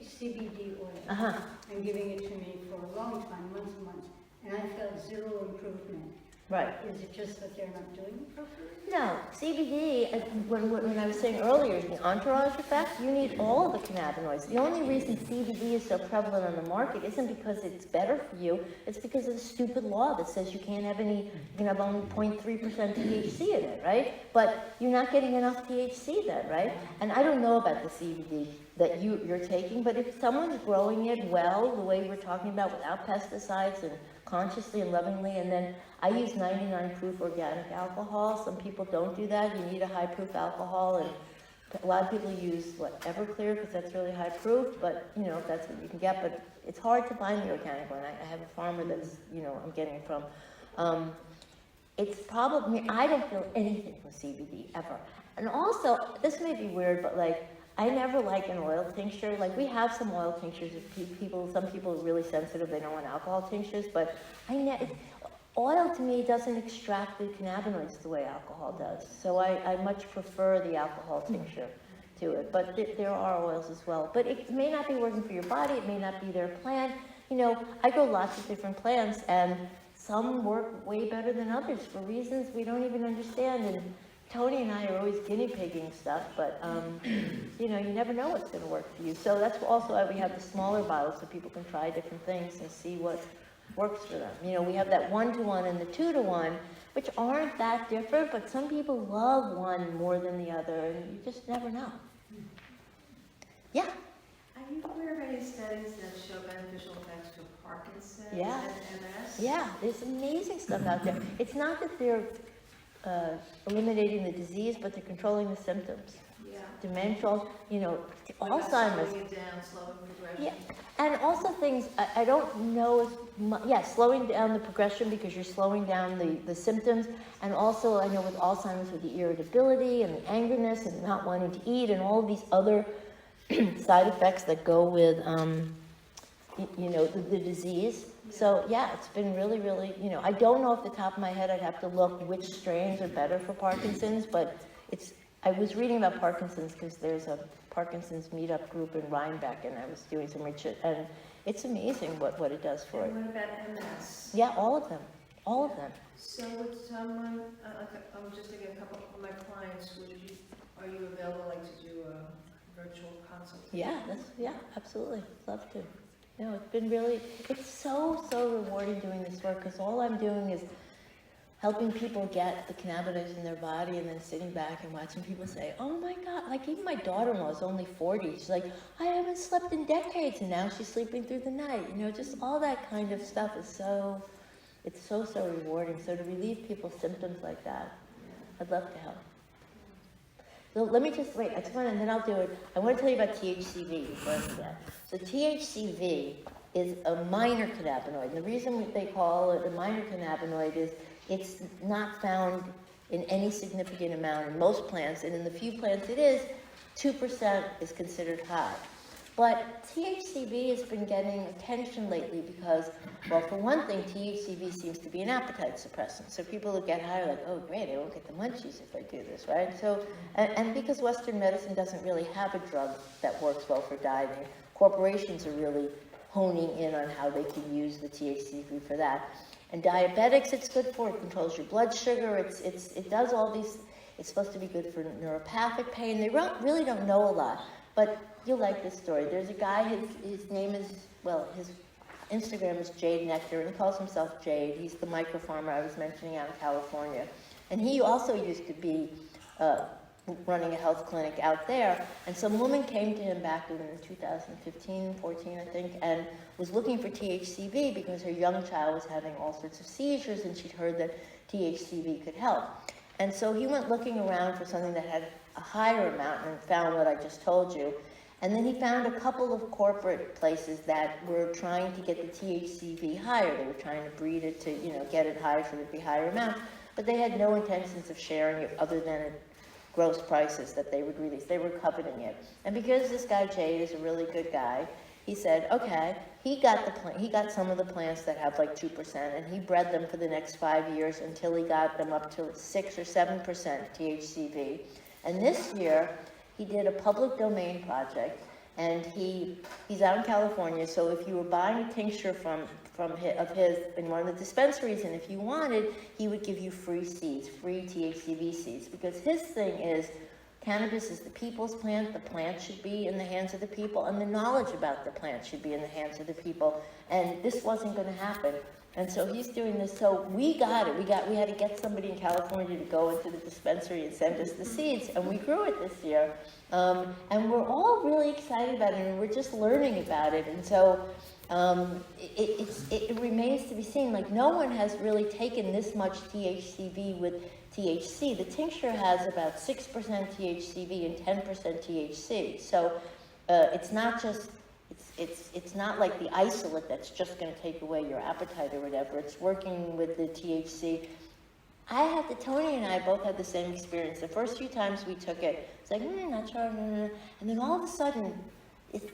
CBD oil. Uh-huh. And giving it to me for a long time, months and months, and I felt 0 improvement. Right. Is it just that they're not doing it properly? No, CBD, when I was saying earlier, the entourage effect, you need all the cannabinoids. The only reason CBD is so prevalent on the market isn't because it's better for you, it's because of the stupid law that says you can have only 0.3% THC in it, right? But you're not getting enough THC then, right? And I don't know about the CBD that you're taking, but if someone's growing it well, the way we're talking about, without pesticides and consciously and lovingly, and then I use 99 proof organic alcohol. Some people don't do that. You need a high proof alcohol, and a lot of people use Everclear because that's really high proof, but that's what you can get. But it's hard to find the organic one. I have a farmer that's I'm getting it from. It's probably, I don't feel anything from CBD ever. And also, this may be weird, but I never like an oil tincture. We have some oil tinctures. Some people are really sensitive, they don't want alcohol tinctures, but oil to me doesn't extract the cannabinoids the way alcohol does. So I much prefer the alcohol tincture to it. But there are oils as well. But it may not be working for your body, it may not be their plant. I grow lots of different plants, and some work way better than others for reasons we don't even understand. And Tony and I are always guinea pigging stuff, but you never know what's going to work for you. So that's also why we have the smaller bottles, so people can try different things and see what works for them. You know, we have that 1-to-1 and the 2-to-1, which aren't that different, but some people love one more than the other, and you just never know. Yeah, Are you aware of any studies that show beneficial effects for Parkinson's Yeah. and MS? yeah, there's amazing stuff out there. It's not that they're eliminating the disease, but they're controlling the symptoms. Yeah. Dementia, you know, What about Alzheimer's. slowing it down, slowing progression? Yeah, and also things, I don't know as much, yeah, slowing down the progression because you're slowing down the symptoms. And also, I know with Alzheimer's, with the irritability and the angerness and not wanting to eat and all of these other side effects that go with, you know, the disease. So, yeah, it's been really, really, you know, I don't know off the top of my head, I'd have to look which strains are better for Parkinson's, but I was reading about Parkinson's because there's a Parkinson's meetup group in Rhinebeck, and I was doing some research, and it's amazing what it does for it. And what about MS? Yeah, all of them, all of them. So would someone, I'm just thinking a couple of my clients, are you available like to do a virtual consultation? Yeah, absolutely, love to. No, it's been really, it's so rewarding doing this work, because all I'm doing is helping people get the cannabinoids in their body, and then sitting back and watching people say, oh my God, like even my daughter-in-law is only 40. She's like, I haven't slept in decades, and now she's sleeping through the night. You know, just all that kind of stuff is it's so rewarding. So to relieve people's symptoms like that, I'd love to help. So let me just, wait, I just want to, and then I'll do it. I want to tell you about THCV before I forget. So THCV is a minor cannabinoid. And the reason they call it a minor cannabinoid is it's not found in any significant amount in most plants, and in the few plants it is, 2% is considered high. But THCV has been getting attention lately because, well, for one thing, THCV seems to be an appetite suppressant. So people who get high are like, oh great, I won't get the munchies if I do this, right? So, and because Western medicine doesn't really have a drug that works well for dieting, corporations are really honing in on how they can use the THCV for that. And diabetics, it's good for. It controls your blood sugar. It does all these. It's supposed to be good for neuropathic pain. They really don't know a lot, but you'll like this story. There's a guy. His name is, well, his Instagram is Jade Nectar, and he calls himself Jade. He's the micro farmer I was mentioning out in California, and he also used to be running a health clinic out there. And some woman came to him back in 2015, 14, I think, and was looking for THCV because her young child was having all sorts of seizures, and she'd heard that THCV could help. And so he went looking around for something that had a higher amount and found what I just told you. And then he found a couple of corporate places that were trying to get the THCV higher. They were trying to breed it to, you know, get it higher so it'd be higher amount, but they had no intentions of sharing it other than at gross prices that they would release. They were coveting it. And because this guy Jade is a really good guy, he said, okay, he got some of the plants that have like 2%, and he bred them for the next 5 years until he got them up to 6 or 7% THCV. And this year, he did a public domain project, and he's out in California, so if you were buying a tincture of his in one of the dispensaries, and if you wanted, he would give you free seeds, free THCV seeds, because his thing is, cannabis is the people's plant, the plant should be in the hands of the people, and the knowledge about the plant should be in the hands of the people, and this wasn't going to happen. And so he's doing this, so we got it, we had to get somebody in California to go into the dispensary and send us the seeds, and we grew it this year. And we're all really excited about it, and we're just learning about it, and so it remains to be seen. Like, no one has really taken this much THCV with THC. The tincture has about 6% THCV and 10% THC. So it's not just, it's not like the isolate that's just going to take away your appetite or whatever. It's working with the THC. Tony and I both had the same experience. The first few times we took it, it's like, not sure, and then all of a sudden,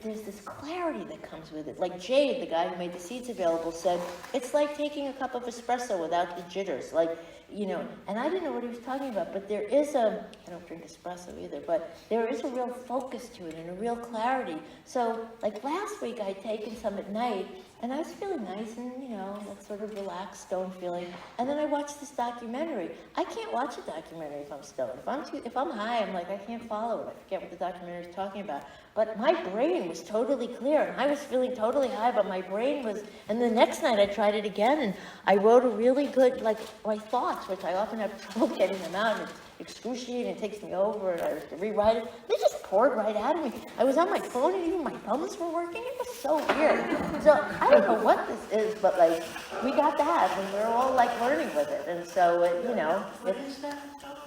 there's this clarity that comes with it. Like Jade, the guy who made the seeds available, said, it's like taking a cup of espresso without the jitters. Like, you know, and I didn't know what he was talking about, but there is I don't drink espresso either, but there is a real focus to it and a real clarity. So, like last week, I'd taken some at night, and I was feeling nice and, you know, that sort of relaxed, stoned feeling. And then I watched this documentary. I can't watch a documentary if I'm stoned. If I'm high, I'm like, I can't follow it. I forget what the documentary is talking about. But but my brain was totally clear, and I was feeling totally high, but my brain was, and the next night I tried it again, and I wrote a really good, like, my thoughts, which I often have trouble getting them out, and it's excruciating, it takes me over, and I have to rewrite it. They just poured right out of me. I was on my phone, and even my thumbs were working. It was so weird. So I don't know what this is, but, like, we got that, and we're all, like, learning with it, and so, you know, it's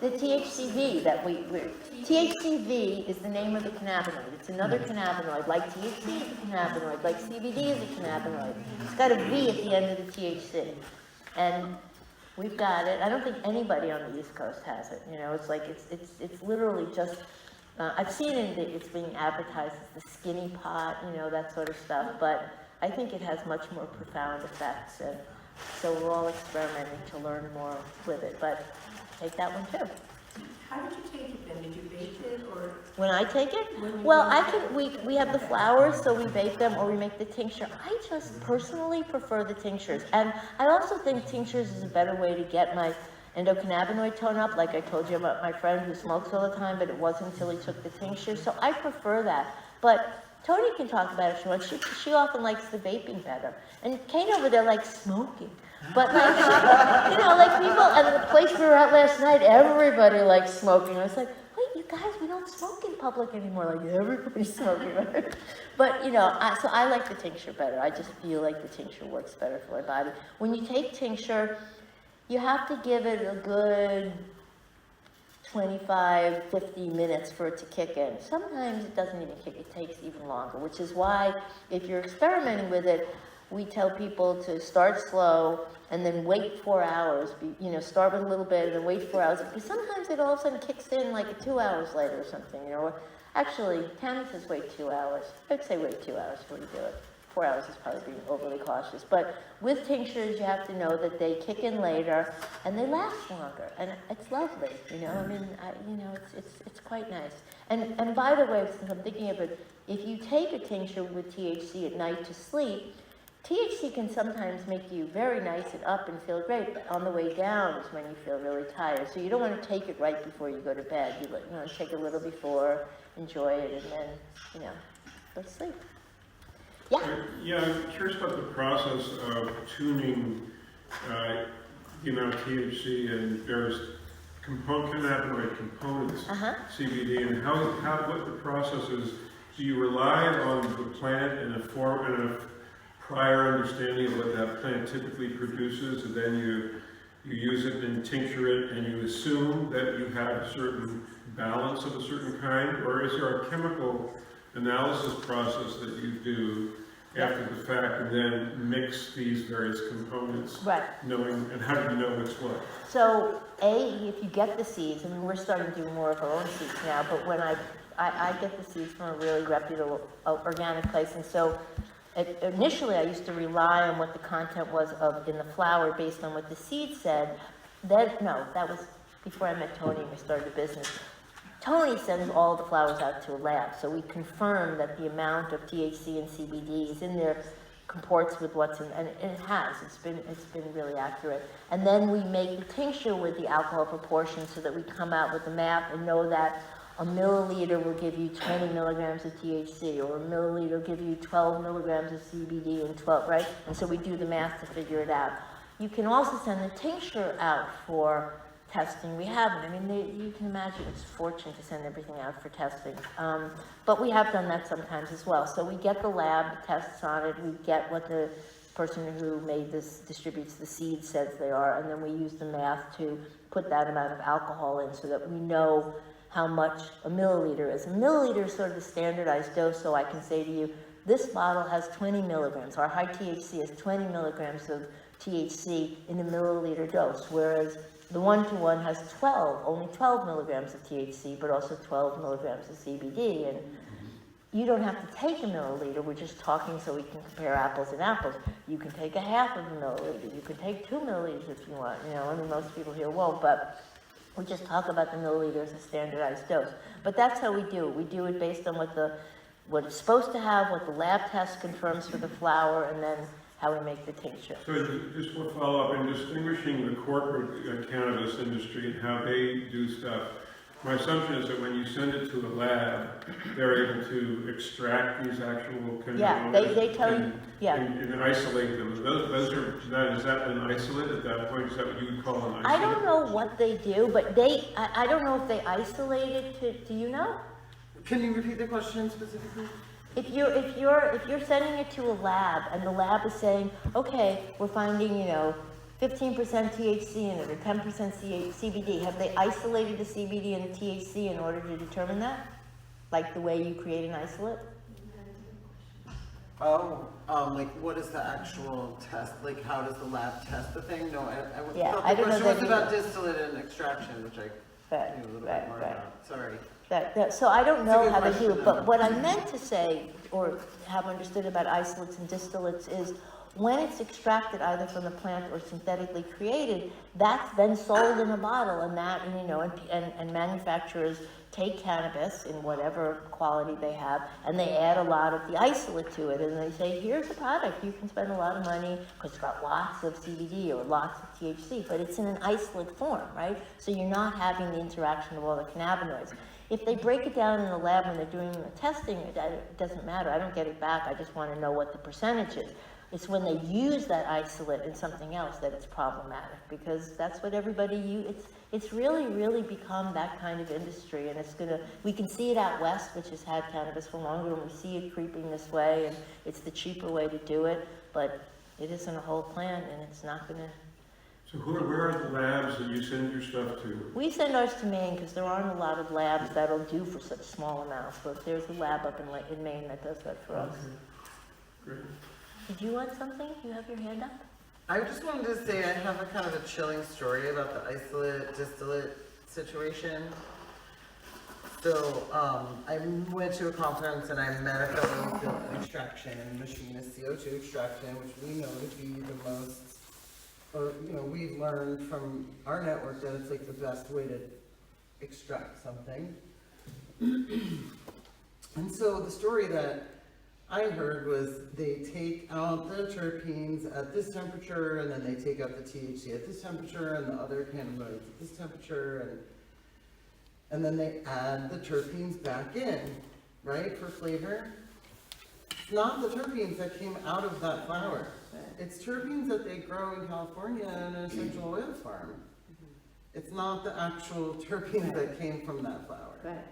the THCV that THCV is the name of the cannabinoid. It's another cannabinoid, like THC is a cannabinoid, like CBD is a cannabinoid. It's got a V at the end of the THC. And we've got it. I don't think anybody on the East Coast has it. You know, it's like, it's literally just, I've seen it's being advertised as the skinny pot, you know, that sort of stuff, but I think it has much more profound effects. And so we're all experimenting to learn more with it, but take that one too. How did you take it then? Did you bake it or? When I take it, well, we have the flowers, so we bake them or we make the tincture. I just personally prefer the tinctures. And I also think tinctures is a better way to get my endocannabinoid tone up, like I told you about my friend who smokes all the time, but it wasn't until he took the tincture. So I prefer that. But Tony can talk about it if she wants. She often likes the vaping better. And Kate over there likes smoking. But like, you know, like people, and the place we were at last night, everybody likes smoking. I was like, wait, you guys, we don't smoke in public anymore. Like everybody's smoking, right? But you know, so I like the tincture better. I just feel like the tincture works better for my body. When you take tincture, you have to give it a good 25, 50 minutes for it to kick in. Sometimes it doesn't even kick, it takes even longer, which is why if you're experimenting with it, we tell people to start slow and then wait 4 hours. You know, start with a little bit and then wait 4 hours. Because sometimes it all of a sudden kicks in like 2 hours later or something, you know. Actually, Tammy says wait 2 hours. I'd say wait 2 hours before you do it. 4 hours is probably being overly cautious. But with tinctures, you have to know that they kick in later and they last longer. And it's lovely, you know. I mean, you know, it's quite nice. And by the way, since I'm thinking of it, if you take a tincture with THC at night to sleep, THC can sometimes make you very nice and up and feel great, but on the way down is when you feel really tired. So you don't want to take it right before you go to bed. You want to take a little before, enjoy it, and then, you know, go to sleep. Yeah? Yeah, I'm curious about the process of tuning the amount of THC and various cannabinoid components, CBD, and what the process is. Do you rely on the plant and a prior understanding of what that plant typically produces, and then you use it and tincture it, and you assume that you have a certain balance of a certain kind, or is there a chemical analysis process that you do after the fact and then mix these various components, right? Knowing, and how do you know what's what? So, if you get the seeds, and we're starting to do more of our own seeds now, but when I get the seeds from a really reputable organic place, and so initially, I used to rely on what the content was in the flower based on what the seed said. That was before I met Tony and we started the business. Tony sends all the flowers out to a lab, so we confirm that the amount of THC and CBD is in there comports with what's in, and it has. It's been really accurate. And then we make the tincture with the alcohol proportion so that we come out with the math and know that a milliliter will give you 20 milligrams of THC, or a milliliter will give you 12 milligrams of CBD and 12, right? And so we do the math to figure it out. You can also send the tincture out for testing. We haven't. I mean, you can imagine it's a fortune to send everything out for testing. But we have done that sometimes as well. So we get the lab tests on it. We get what the person who made this, distributes the seed, says they are, and then we use the math to put that amount of alcohol in so that we know how much a milliliter is. A milliliter is sort of the standardized dose, so I can say to you, this bottle has 20 milligrams. Our high THC has 20 milligrams of THC in a milliliter dose, whereas the one-to-one has only 12 milligrams of THC, but also 12 milligrams of CBD. And you don't have to take a milliliter. We're just talking so we can compare apples and apples. You can take a half of a milliliter. You can take 2 milliliters if you want. You know, I mean, most people here won't, but we just talk about the milliliter as a standardized dose. But that's how we do it. We do it based on what it's supposed to have, what the lab test confirms for the flower, and then how we make the tincture. So just one follow-up in distinguishing the corporate cannabis industry and how they do stuff. My assumption is that when you send it to a lab, they're able to extract these actual cannabinoids. Yeah, they tell you, yeah. And isolate them. Is that an isolate at that point? Is that what you would call an isolate? I don't know what they do, but I don't know if they isolate it do you know? Can you repeat the question specifically? If you're sending it to a lab and the lab is saying, okay, we're finding, 15% THC in it or 10% CBD, have they isolated the CBD and the THC in order to determine that? Like the way you create an isolate? Oh, like what is the actual test? Like how does the lab test the thing? No, I would Yeah, thought I the don't know question that was either. about distillate and extraction, which I Right, knew a little right, bit more right. about. Sorry. So I don't It's a know good how they do question, it, but though. what I meant to say, or have understood about isolates and distillates is when it's extracted either from the plant or synthetically created, that's then sold in a bottle, and that, and manufacturers take cannabis in whatever quality they have, and they add a lot of the isolate to it, and they say, here's the product, you can spend a lot of money, because it's got lots of CBD or lots of THC, but it's in an isolate form, right? So you're not having the interaction of all the cannabinoids. If they break it down in the lab when they're doing the testing, it doesn't matter, I don't get it back, I just want to know what the percentage is. It's when they use that isolate in something else that it's problematic, because that's what everybody uses. It's really, really become that kind of industry, and we can see it out west, which has had cannabis for longer, and we see it creeping this way, and it's the cheaper way to do it, but it isn't a whole plant, and it's not gonna. So where are the labs that you send your stuff to? We send ours to Maine, because there aren't a lot of labs that'll do for such small amounts, but there's a lab up in Maine that does that for us. Great. Did you want something? You have your hand up? I just wanted to say I have a kind of a chilling story about the isolate distillate situation. So I went to a conference and I met a fellow who built an extraction machine, a CO2 extraction, which we know to be the most, or we've learned from our network that it's like the best way to extract something. And so the story that I heard was they take out the terpenes at this temperature, and then they take out the THC at this temperature, and the other cannabinoids at this temperature, and then they add the terpenes back in, right, for flavor. It's not the terpenes that came out of that flower. It's terpenes that they grow in California in an essential oil farm. It's not the actual terpenes that came from that flower. Right.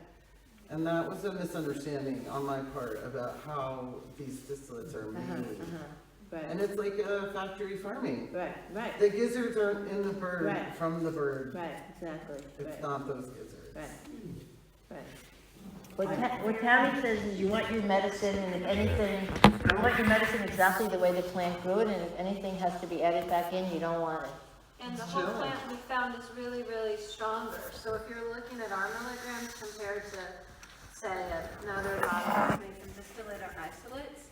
And that was a misunderstanding on my part about how these distillates are made. Right. And it's like factory farming. Right. The gizzards aren't in the bird Right. from the bird. Right, exactly. It's not those gizzards. Right. What Tammy says is you want your medicine, and if anything, you want your medicine exactly the way the plant grew it, and if anything has to be added back in, you don't want it. And the whole plant we found is really, really stronger. So if you're looking at our milligrams compared to, say, another bottle made from distillate or isolates,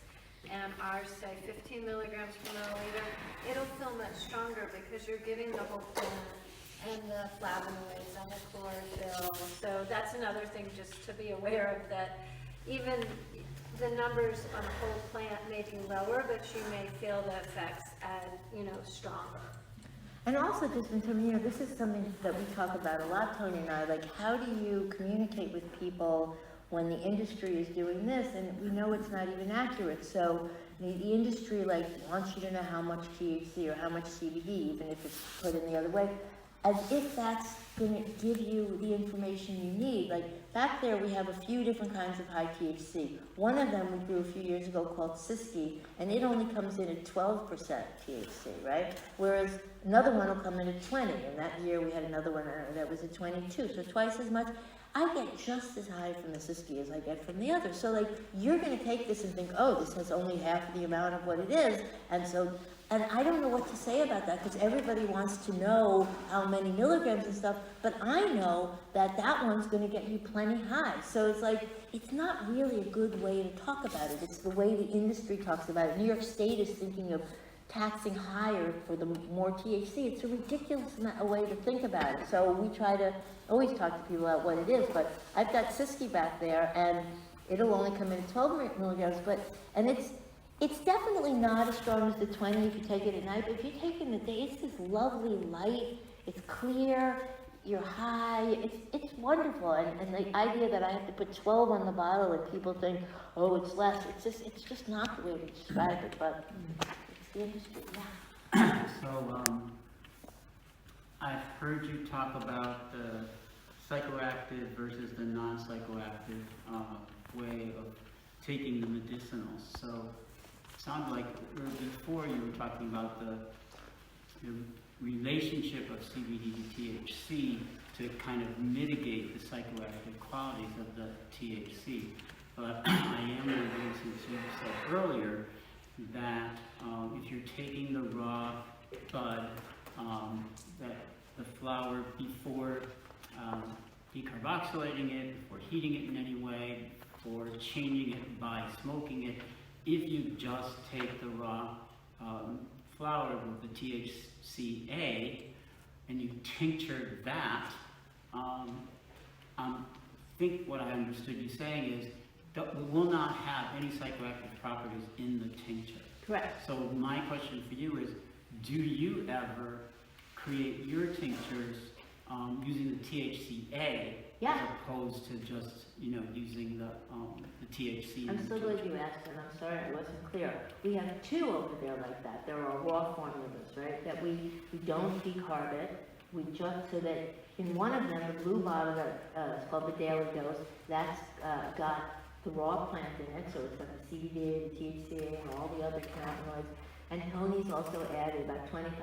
and ours say 15 milligrams per milliliter, it'll feel much stronger because you're getting the whole plant and the flavonoids and the chlorophyll. So that's another thing just to be aware of, that even the numbers on the whole plant may be lower, but you may feel the effects as, stronger. And also just in terms, this is something that we talk about a lot, Tony and I, like how do you communicate with people when the industry is doing this, and we know it's not even accurate. So the industry wants you to know how much THC or how much CBD, even if it's put in the other way, as if that's going to give you the information you need. Like back there, we have a few different kinds of high THC. One of them we grew a few years ago called Siski, and it only comes in at 12% THC, right? Whereas another one will come in at 20, and that year we had another one that was at 22, so twice as much. I get just as high from the Siski as I get from the other. So you're going to take this and think, oh, this has only half the amount of what it is, and I don't know what to say about that, because everybody wants to know how many milligrams and stuff, but I know that one's going to get you plenty high. So it's not really a good way to talk about it. It's the way the industry talks about it. New York State is thinking of taxing higher for the more THC. It's a ridiculous way to think about it. So we try to always talk to people about what it is, but I've got Siski back there, and it'll only come in at 12 milligrams, and it's definitely not as strong as the 20 if you take it at night, but if you take it in the day, it's this lovely light, it's clear, you're high, it's wonderful, and the idea that I have to put 12 on the bottle and people think, oh, it's less, it's just not the way to describe it, but it's the industry, yeah. So, I've heard you talk about the psychoactive versus the non-psychoactive way of taking the medicinals. So, it sounded like before you were talking about the relationship of CBD to THC to kind of mitigate the psychoactive qualities of the THC. But I am wondering, since you said earlier that if you're taking the raw bud, that the flower before decarboxylating it, before heating it in any way, or changing it by smoking it, if you just take the raw flower with the THCA and you tincture that, I think what I understood you saying is that we will not have any psychoactive properties in the tincture. Correct. So my question for you is, do you ever create your tinctures using the THCA Yeah. as opposed to just, using the THC? I'm so glad you asked, and I'm sorry I wasn't clear. We have two over there like that. There are raw formulas, right, that we don't decarb it. We just, so that in one of them, the blue bottle that is called the daily dose, that's got the raw plant in it, so it's got the CBD, the THCA, and all the other cannabinoids. And Tony's also added about 25%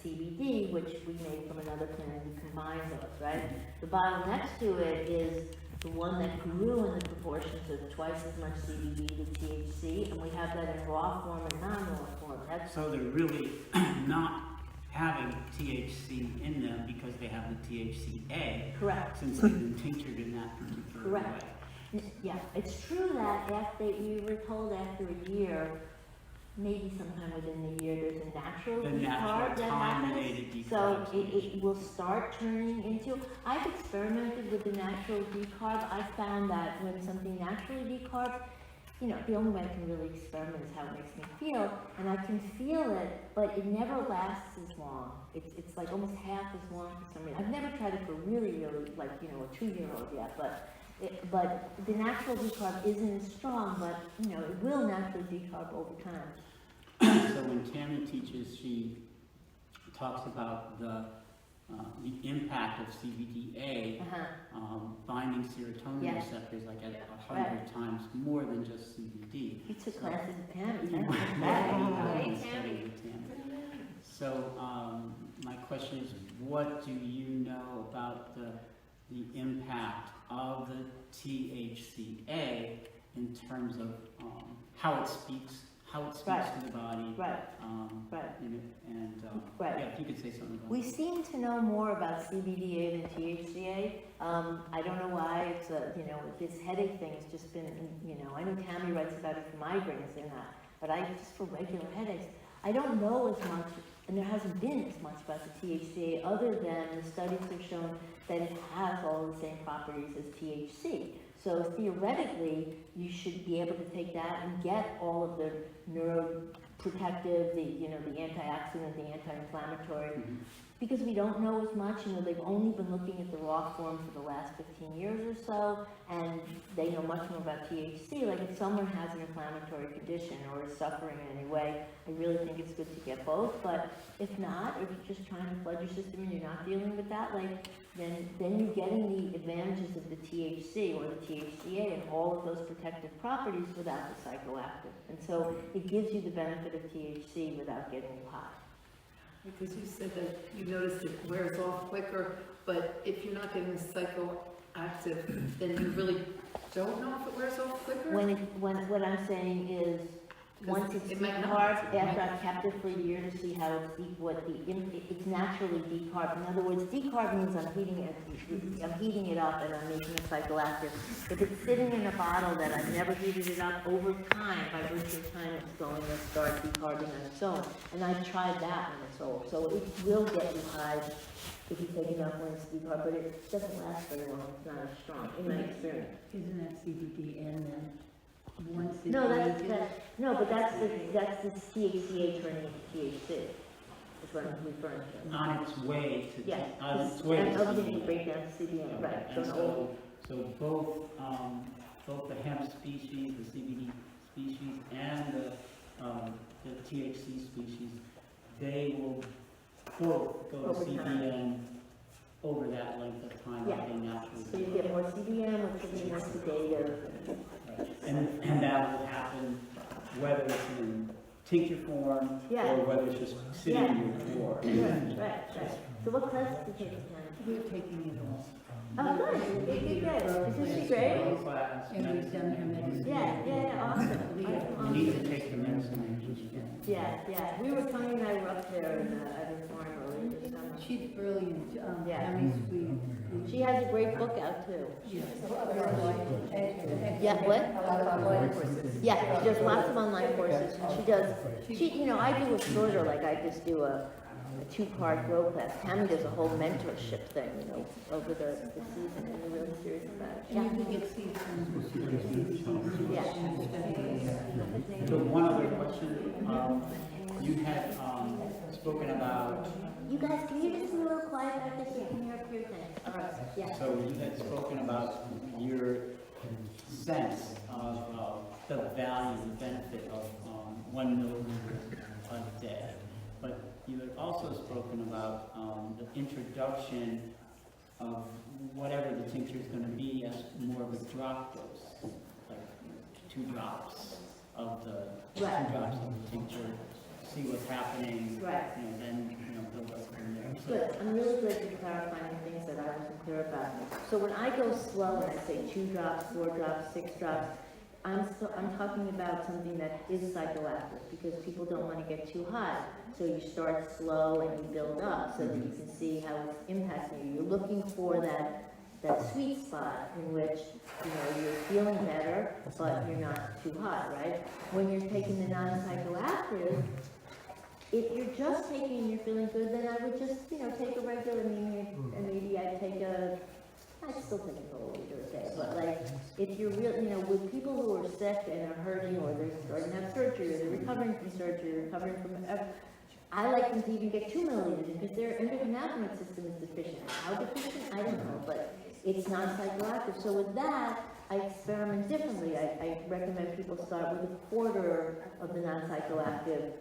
CBD, which we made from another plant, and we combined those, right? The bottle next to it is the one that grew in the proportions of twice as much CBD to THC, and we have that in raw form and non-raw form. That's So they're really not having THC in them because they have the THCA, correct. since they've been tinctured in that particular Correct. way. Yeah, it's true that after, you were told after a year, maybe sometime within the year, there's a natural The decarb natural that time-related happens. So decarboxylation. it will start turning into, I've experimented with the natural decarb. I found that when something naturally decarbs, the only way I can really experiment is how it makes me feel, and I can feel it, but it never lasts as long. It's like almost half as long for some reason. I've never tried it for really, like, a 2-year-old yet, but the natural decarb isn't as strong, but, it will naturally decarb over time. So when Tammy teaches, she talks about the impact of CBDA binding serotonin Yes. receptors like at Yeah. 100 times more than just CBD. You took classes with Tammy. Hey, Tammy. So my question is, what do you know about the impact of the THCA in terms of how it speaks Right. to the body? Right, right. Right. Yeah, if you could say something about We that. seem to know more about CBDA than THCA. I don't know why. It's this headache thing has just been, I know Tammy writes about it for migraines and that, but just for regular headaches. I don't know as much, and there hasn't been as much about the THCA other than the studies have shown that it has all the same properties as THC. So theoretically, you should be able to take that and get all of the neuroprotective, the antioxidant, the anti-inflammatory, because we don't know as much. They've only been looking at the raw form for the last 15 years or so, and they know much more about THC. Like if someone has an inflammatory condition or is suffering in any way, I really think it's good to get both. But if not, if you're just trying to flood your system and you're not dealing with that, then you're getting the advantages of the THC or the THCA and all of those protective properties without the psychoactive. And so it gives you the benefit of THC without getting you high. Because you said that you noticed it wears off quicker, but if you're not getting the psychoactive, then you really don't know if it wears off quicker? What I'm saying is, once it's it might not. decarbed, after I've kept it for a year to see how it's naturally decarbed. In other words, decarb means I'm heating it up and I'm making it psychoactive. If it's sitting in a bottle that I've never heated it up, over time, by virtue of time, it's going to start decarbing on its own. And I've tried that when it's old. So it will get you high if you take enough when it's decarbed, but it doesn't last very long. It's not as strong, in my experience. Isn't that CBD and then once it No, ages? but that's the THCA turning into THC. is what I'm referring to. On its way to, Yes, on its way and to other things CBD. break down to CBN, right, And so so both the hemp species, the CBD species, and the THC species, they will both go to Over time. CBN over that length of time Yeah. that they naturally So you do. get more CBN, which will be more sedative. Right. And that will happen whether it's in tincture form Yeah. or whether it's just sitting in your drawer. Right. So what class did you take again? We're taking it all. Oh, good, good. Isn't she great? Yoga class, And we've done her medicine. Yeah, awesome. You need to take the medicine. Yeah, we were, Tony and I were up there at the farm earlier this summer. She's brilliant, Yeah. Tammy's sweet. She has a great book out too. Yeah. Yeah, what? Yeah, she does lots of online courses, and I do a shorter, like I just do a 2-part grow class. Tammy does a whole mentorship thing, over the season, and we're really serious about it. And you can get seeds from Yeah. So one other question, you had spoken about, You guys, can you just be a little quiet back there so you can hear up here? Thanks. All right, yeah. so you had spoken about your sense of the value, the benefit of 1 milliliter a day. But you had also spoken about the introduction of whatever the tincture is going to be as more of a drop dose, like 2 drops of the Right. 2 drops of the tincture, see what's happening, Right. then build up from there. So- Good, I'm really glad you're clarifying things that I wasn't clear about. So when I go slow and I say 2 drops, 4 drops, 6 drops, I'm talking about something that is psychoactive, because people don't want to get too high. So you start slow and you build up so that you can see how it's impacting you. You're looking for that sweet spot in which, you're feeling better, but you're not too high, right? When you're taking the non-psychoactive, if you're just taking and you're feeling good, then I would just, take a regular, and maybe I'd still take a milliliter a day, but like, if you're with people who are sick and are hurting, or they're starting to have surgery, or they're recovering from surgery, or recovering from, I like them to even get 2 milliliters, because their endocannabinoid system is deficient. How deficient? I don't know, but it's non-psychoactive. So with that, I experiment differently. I recommend people start with 1/4 of the non-psychoactive,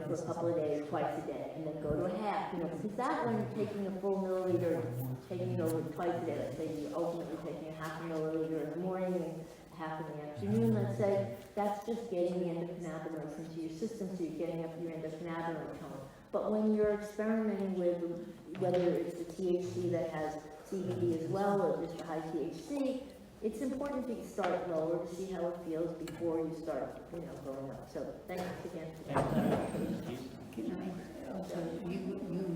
for a couple of days, twice a day, and then go to a half, because that when you're taking a full milliliter, taking it over twice a day, let's say you're ultimately taking a 1/2 milliliter in the morning and a half in the afternoon, let's say, that's just getting the endocannabinoids into your system, so you're getting up your endocannabinoid tone. But when you're experimenting with whether it's the THC that has CBD as well, or just the high THC, it's important to start lower to see how it feels before you start, going up. So thanks again for that. Can I also, you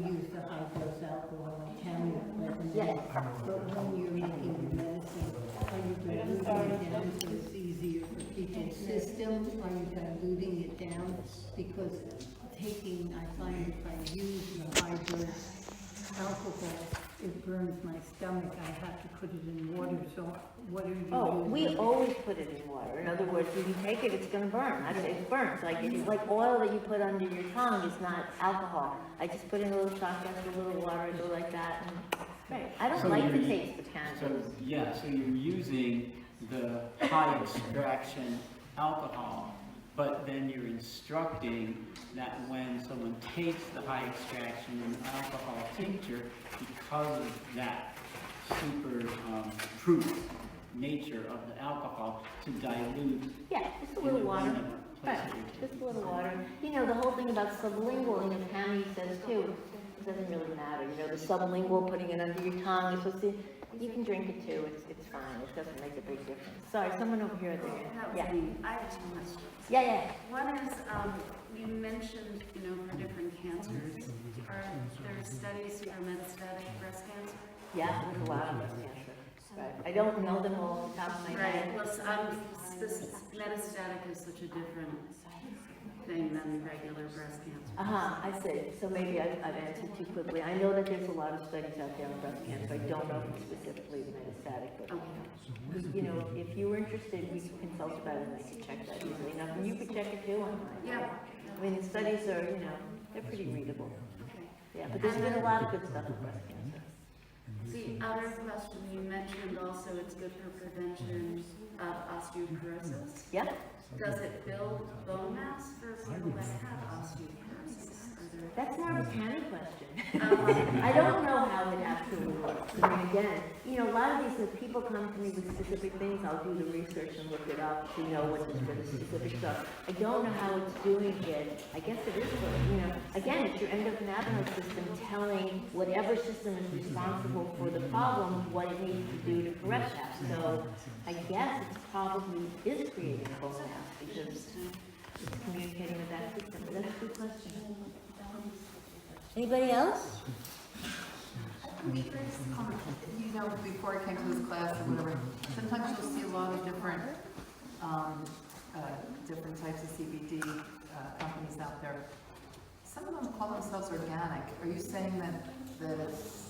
use the high dose alcohol, like Tammy recommended. Yes. But when you're making the medicine, are you diluting it down so it's easier for people's system? Are you diluting it down? Because I find if I use the high dose alcohol, it burns my stomach. I have to put it in water. So what are you using? We always put it in water. In other words, when you take it, it's gonna burn. It burns. It's like oil that you put under your tongue is not alcohol. I just put in a little shot glass of a little water, go like that, and, right. I don't So like the you're- taste of cannabis. So you're using the high extraction alcohol, but then you're instructing that when someone takes the high extraction alcohol tincture, because of that super proof nature of the alcohol, to dilute. Yeah, just a little water. Right, just a little water. The whole thing about sublingual, Tammy says too, it doesn't really matter. The sublingual, putting it under your tongue, you're supposed to, you can drink it too, it's fine, it doesn't make a big difference. Sorry, someone over here at the end. That was Yeah. me. I have 2 questions. Yeah. One is, you mentioned, for different cancers, are there studies for metastatic breast cancer? Yeah, there's a lot of breast cancer. Right. I don't know them all off the top of my head. Right, well, metastatic is such a different thing than regular breast cancer. I see. So maybe I've answered too quickly. I know that there's a lot of studies out there on breast cancer. I don't know if it's specifically metastatic, but, if you were interested, we could consult about it and we could check that easily enough. And you could check it too online. Yeah. I mean, the studies are, they're pretty readable. Yeah, but there's been a lot of good stuff with breast cancer. The other question, you mentioned also it's good for prevention of osteoporosis. Yep. Does it build bone mass for people that have osteoporosis? That's more of a county question. Um, I don't know how it actually works. I mean, again, you know, a lot of these, if people come to me with specific things, I'll do the research and look it up to know what is for the specific stuff. I don't know how it's doing it. I guess it is for, you know, again, it's your endocannabinoid system telling whatever system is responsible for the problem what it needs to do to correct that. So I guess it's probably is creating bone mass because it's communicating with that system. But that's a good question. Anybody else? You know, before I came to this class or whatever, sometimes you'll see a lot of different, different types of CBD companies out there. Some of them call themselves organic. Are you saying that it's...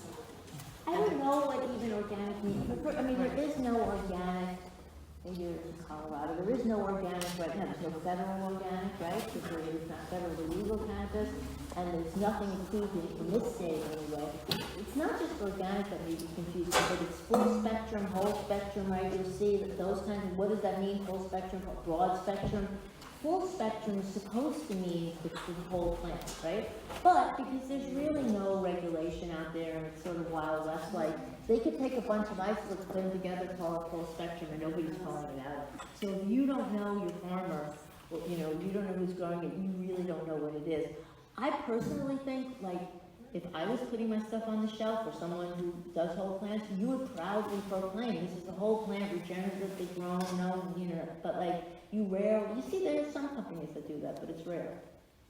I don't know what even organic means. I mean, there is no organic here in Colorado. There is no organic right now. There's no federal organic, right? Because there is not federally legal cannabis, and there's nothing approved in this state anyway. It's not just organic that may be confusing, but it's full spectrum, whole spectrum, right? You'll see that those kinds of, what does that mean, full spectrum, broad spectrum? Full spectrum is supposed to mean the whole plant, right? But because there's really no regulation out there and it's sort of wild west, like they could take a bunch of isolates, put them together, call it full spectrum, and nobody's calling it out. So if you don't know your farmer, or, you know, you don't know who's growing it, you really don't know what it is. I personally think, like, if I was putting my stuff on the shelf or someone who does whole plants, you would proudly proclaim, this is the whole plant, regeneratively grown, no, you know, but like, you see there are some companies that do that, but it's rare.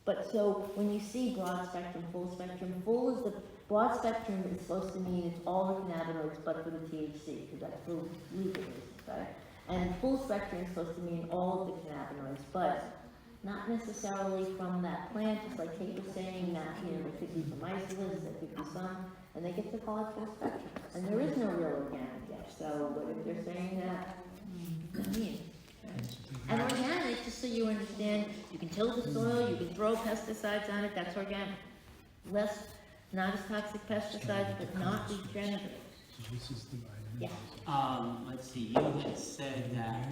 But so, when you see broad spectrum, full is the, broad spectrum is supposed to mean it's all the cannabinoids but for the THC, because that's for legal reasons, right? And full spectrum is supposed to mean all of the cannabinoids, but not necessarily from that plant, just like Kate was saying, that, you know, there could be some isolates, there could be some, and they get to call it full spectrum. And there is no real organic yet, so what if they're saying that, I mean. And organic, just so you understand, you can till the soil, you can throw pesticides on it, that's organic. Not as toxic pesticides, but not regenerative. Yeah. Let's see, you had said that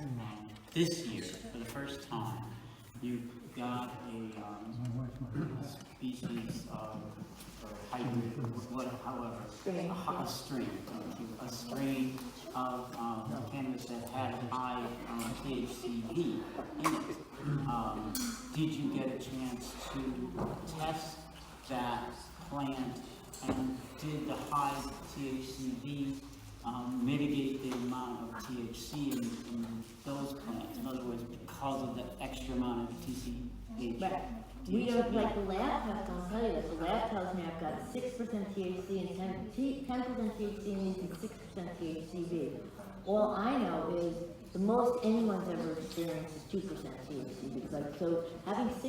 this year, for the first time, you got a species of, or hybrid, however, a strain of cannabis that had high THCV in it. Did you get a chance to test that plant, and did the high THCV mitigate the amount of THC in those plants? In other words, because of the extra amount of THC. Right. We don't, like the lab test, I'll tell you this, the lab tells me I've got 6% THC and 10% THC in these and 6% THCV. All I know is the most anyone's ever experienced is 2% THCV. Like, so having 6%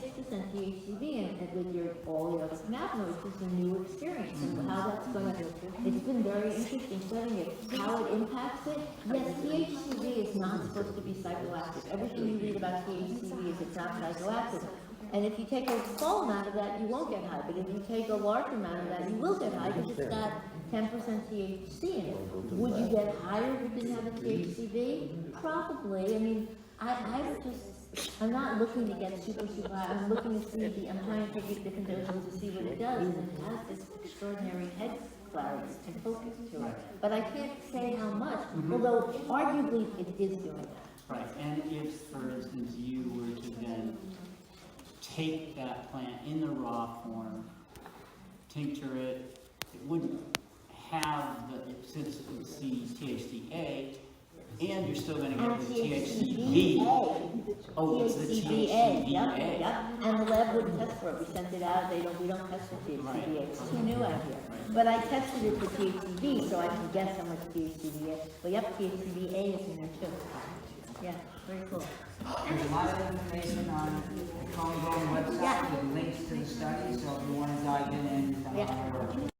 THCV and with your all the other cannabinoids is a new experience, and how that's going to, it's been very interesting studying it, how it impacts it. Yes, THCV is not supposed to be psychoactive. Everything you read about THCV is it's not psychoactive. And if you take a small amount of that, you won't get high. But if you take a large amount of that, you will get high because it's got 10% THC in it. Would you get higher if you didn't have a THCV? Probably. I mean, I'm not looking to get super high. I'm looking to see I'm trying to take different doses to see what it does. And it has this extraordinary head clarity and focus to it. But I can't say how much, although arguably it is doing that. Right, and if, for instance, you were to then take that plant in the raw form, tincture it, it wouldn't have the, since it's the THCA, and you're still gonna get the THCV. Oh, it's the THCVA. Yep. And the lab wouldn't test for it. We sent it out. We don't test for THCVA. It's too new out here. But I tested it for THCV, so I can guess how much THCVA. But yep, THCVA is in there too. Yeah, very cool. There's a lot of information on the Crone website with links to the study, so if you want to dive in and